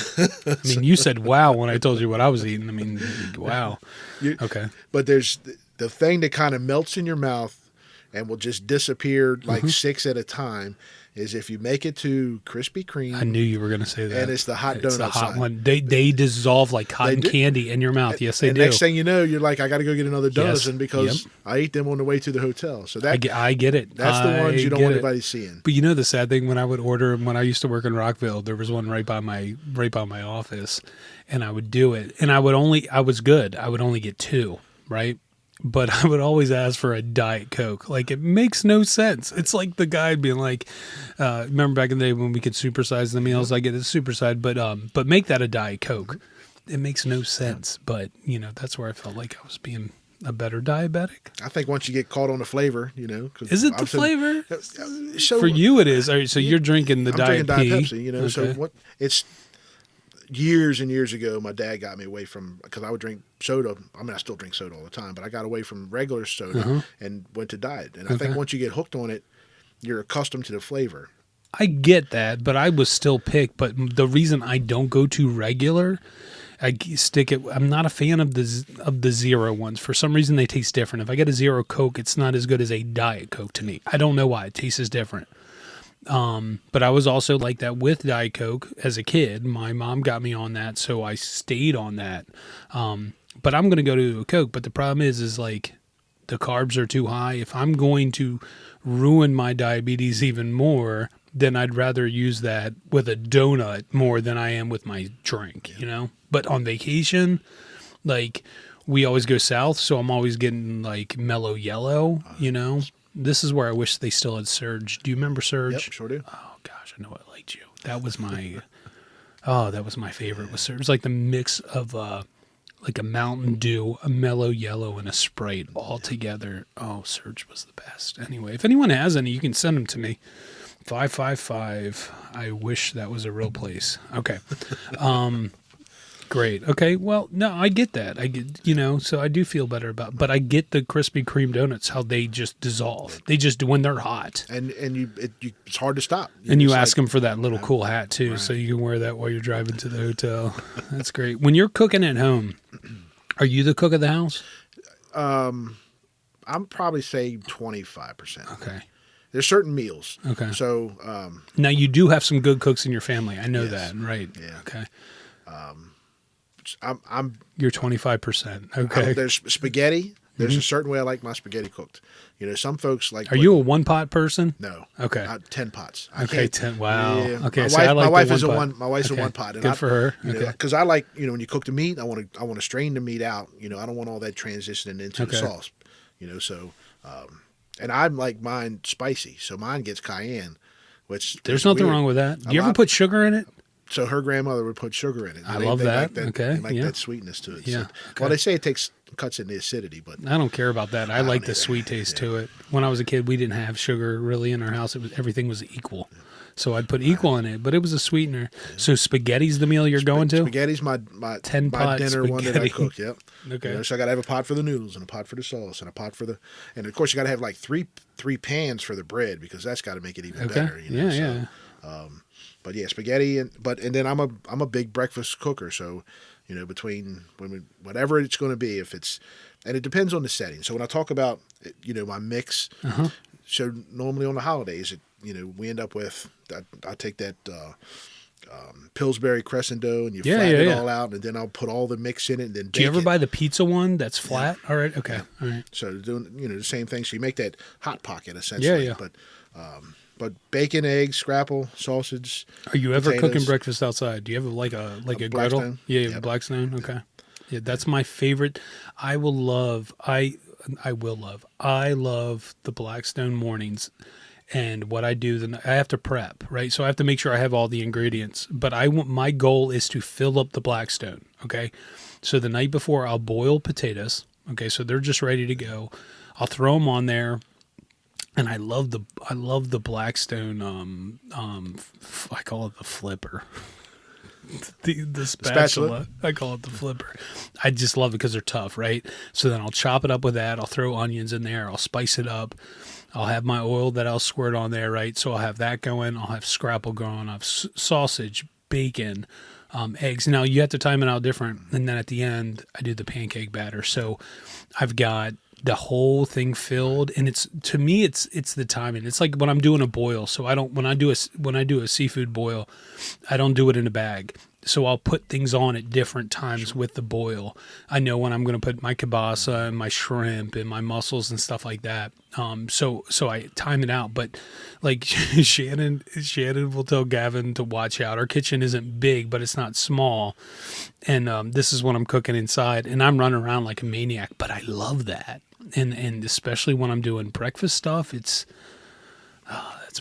I mean, you said wow when I told you what I was eating. I mean, wow. Okay. But there's the thing that kind of melts in your mouth and will just disappear like 6 at a time. Is if you make it to Krispy Kreme. I knew you were going to say that. And it's the hot donut. It's the hot sign. one. They dissolve like cotton candy in your mouth. Yes, they do. Next thing you know, you're like, I got to go get another dozen because I ate them on the way to the hotel. So that I get it. That's the ones you don't want anybody seeing. But the sad thing, when I would order, when I used to work in Rockville, there was one right by my office, and I would do it. And I was good. I would only get 2, right? But I would always ask for a Diet Coke. Like, it makes no sense. It's like the guy being like, remember back in the day when we could supersize the meals? I get it supersized, but make that a Diet Coke. It makes no sense. But, that's where I felt like I was being a better diabetic. I think once you get caught on the flavor, Is it the flavor? So, for you, it is. So you're drinking the Diet Pepsi, So what it's... Years and years ago, my dad got me away from, because I would drink soda. I mean, I still drink soda all the time, but I got away from regular soda and went to diet. And I think once you get hooked on it, you're accustomed to the flavor. I get that, but I was still picked. But the reason I don't go to regular, I stick it. I'm not a fan of the zero ones. For some reason, they taste different. If I get a zero Coke, it's not as good as a Diet Coke to me. I don't know why. It tastes different. But I was also like that with Diet Coke as a kid. My mom got me on that, so I stayed on that. But I'm going to go to a Coke. But the problem is like the carbs are too high. If I'm going to ruin my diabetes even more, then I'd rather use that with a donut more than I am with my drink, But on vacation, like we always go south, so I'm always getting like mellow yellow, This is where I wish they still had Surge. Do you remember Surge? Yep, sure do. Oh gosh, I know I liked you. That was my, that was my favorite. Was Surge. It was like the mix of like a Mountain Dew, a mellow yellow, and a Sprite all together. Oh, Surge was the best. Anyway, if anyone has any, you can send them to me. 555. I wish that was a real place. Okay. Great. Okay. Well, no, I get that. I get, so I do feel better but I get the Krispy Kreme donuts, how they just dissolve. They just, when they're hot. And it's hard to stop. And you ask them for that little cool hat too, so you can wear that while you're driving to the hotel. That's great. When you're cooking at home, are you the cook of the house? I'm probably say 25%. Okay. There's certain meals. Okay. So, now you do have some good cooks in your family. I know that, right? Yeah. Okay. You're 25%. Okay. There's spaghetti. There's a certain way I like my spaghetti cooked. Some folks like. Are you a one pot person? No. Okay. 10 pots. 10. Wow. Yeah. Okay. My wife is my wife's a one pot. And good for her. Because I like when you cook the meat, I want to strain the meat out. I don't want all that transitioning into the sauce. So, and I'm like mine spicy, so mine gets cayenne. Which there's nothing wrong with that. Do you ever put sugar in it? So her grandmother would put sugar in it. I love that. They like that sweetness to it. Yeah. So, well, they say it cuts in the acidity, but I don't care about that. I like the sweet taste to it. When I was a kid, we didn't have sugar really in our house. Everything was equal. So I'd put equal in it, but it was a sweetener. So spaghetti's the meal you're going to? Spaghetti's my 10-pot dinner spaghetti. one that I cook. Yep. Okay. You know, so I got to have a pot for the noodles and a pot for the sauce and a pot for and of course you got to have like three pans for the bread because that's got to make it even better. You know? Yeah. But yeah, spaghetti and then I'm a big breakfast cooker. So, you know, between whatever it's going to be, and it depends on the setting. So when I talk about, you know, my mix, so normally on the holidays, we end up with, I take that Pillsbury crescent dough and you flatten it all out, and then I'll put all the mix in it and then bake Do you ever it. buy the pizza one that's flat? Yeah. All right. Okay. All right. So doing, the same thing. So you make that hot pocket essentially. Yeah. But bacon, eggs, scrapple, sausage. Are you ever potatoes. cooking breakfast outside? Do you have like a griddle? Blackstone? Yeah, Yep. Blackstone. Okay. Yeah, that's my favorite. I love the Blackstone mornings. And what I do, I have to prep, right? So I have to make sure I have all the ingredients. But my goal is to fill up the Blackstone, okay? So the night before, I'll boil potatoes, okay? So they're just ready to go. I'll throw them on there. And I love the Blackstone. I call it the flipper. the spatula. I call it the flipper. I just love it because they're tough, right? So then I'll chop it up with that. I'll throw onions in there. I'll spice it up. I'll have my oil that I'll squirt on there, right? So I'll have that going. I'll have scrapple going. I'll have sausage, bacon, eggs. Now you have to time it out different. And then at the end, I do the pancake batter. So I've got the whole thing filled, and to me it's the timing. It's like when I'm doing a boil. So when I do a seafood boil, I don't do it in a bag. So I'll put things on at different times with the boil. I know when I'm going to put my kielbasa and my shrimp and my mussels and stuff like that. So I time it out. But like Shannon will tell Gavin to watch out. Our kitchen isn't big, but it's not small. And this is when I'm cooking inside, and I'm running around like a maniac. But I love that, and especially when I'm doing breakfast stuff, that's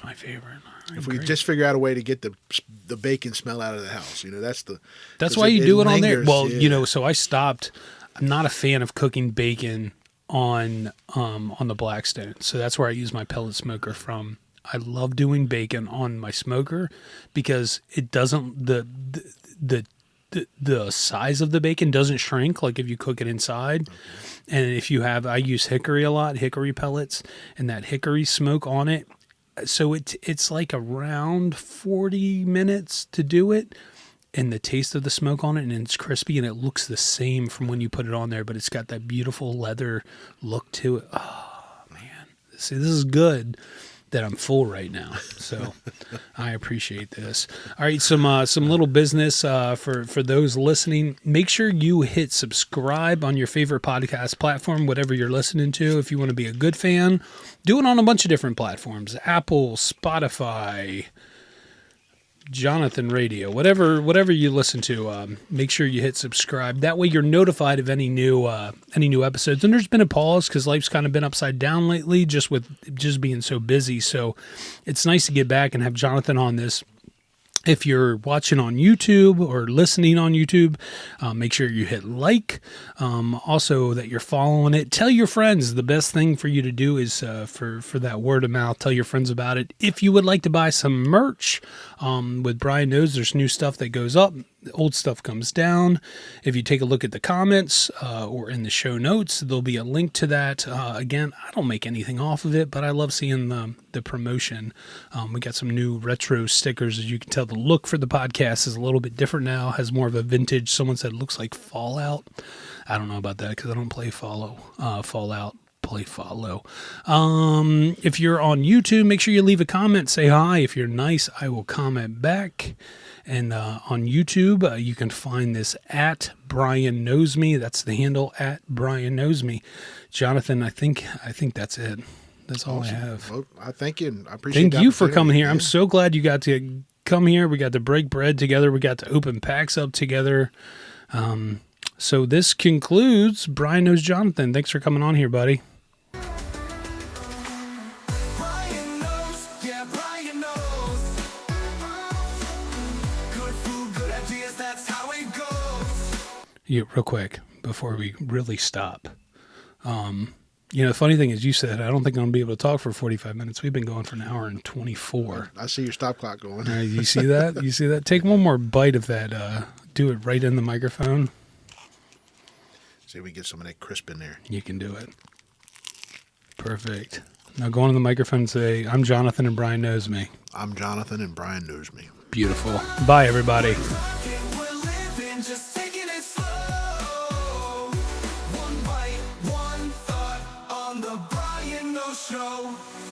my favorite. If we just figure out a way to get the bacon smell out of the house, that's why you do it on there. Well, yeah. So I stopped. I'm not a fan of cooking bacon on the Blackstone. So that's where I use my pellet smoker from. I love doing bacon on my smoker because it doesn't the size of the bacon doesn't shrink like if you cook it inside. Okay. And I use hickory a lot, hickory pellets, and that hickory smoke on it. So it's like around 40 minutes to do it, and the taste of the smoke on it, and it's crispy, and it looks the same from when you put it on there, but it's got that beautiful leather look to it. Oh, man. See, this is good that I'm full right now, so I appreciate this. All right, some little business for those listening. Make sure you hit subscribe on your favorite podcast platform, whatever you're listening to. If you want to be a good fan, do it on a bunch of different platforms: Apple, Spotify, Jonathan Radio, whatever you listen to. Make sure you hit subscribe. That way you're notified of any new episodes. And there's been a pause because life's kind of been upside down lately, just being so busy. So it's nice to get back and have Jonathan on this. If you're watching on YouTube or listening on YouTube, make sure you hit like. Also, that you're following it. Tell your friends. The best thing for you to do is for that word of mouth. Tell your friends about it. If you would like to buy some merch, with Brian Knows, there's new stuff that goes up. Old stuff comes down. If you take a look at the comments or in the show notes, there'll be a link to that. Again, I don't make anything off of it, but I love seeing the promotion. We got some new retro stickers. As you can tell, the look for the podcast is a little bit different now. Has more of a vintage. Someone said it looks like Fallout. I don't know about that because I don't play Fallout. Play follow. If you're on YouTube, make sure you leave a comment. Say hi. If you're nice, I will comment back. And on YouTube, you can find this at Brian Knows Me. That's the handle, at Brian Knows Me. Jonathan, I think that's it. That's all awesome. I have. Well, I thank you. I appreciate it. Thank you for coming here. Yeah. I'm so glad you got to come here. We got to break bread together. We got to open packs up together. So this concludes Brian Knows Jonathan. Thanks for coming on here, buddy. Yeah, real quick before we really stop. You know, the funny thing is, you said, I don't think I'm going to be able to talk for 45 minutes. We've been going for an hour and 24. I see your stop clock going. You see that? You see that? Take one more bite of that. Do it right in the microphone. See if we get some of that crisp in there. You can do it. Perfect. Now go on to the microphone and say, I'm Jonathan and Brian knows me. I'm Jonathan and Brian knows me. Beautiful. Bye, everybody.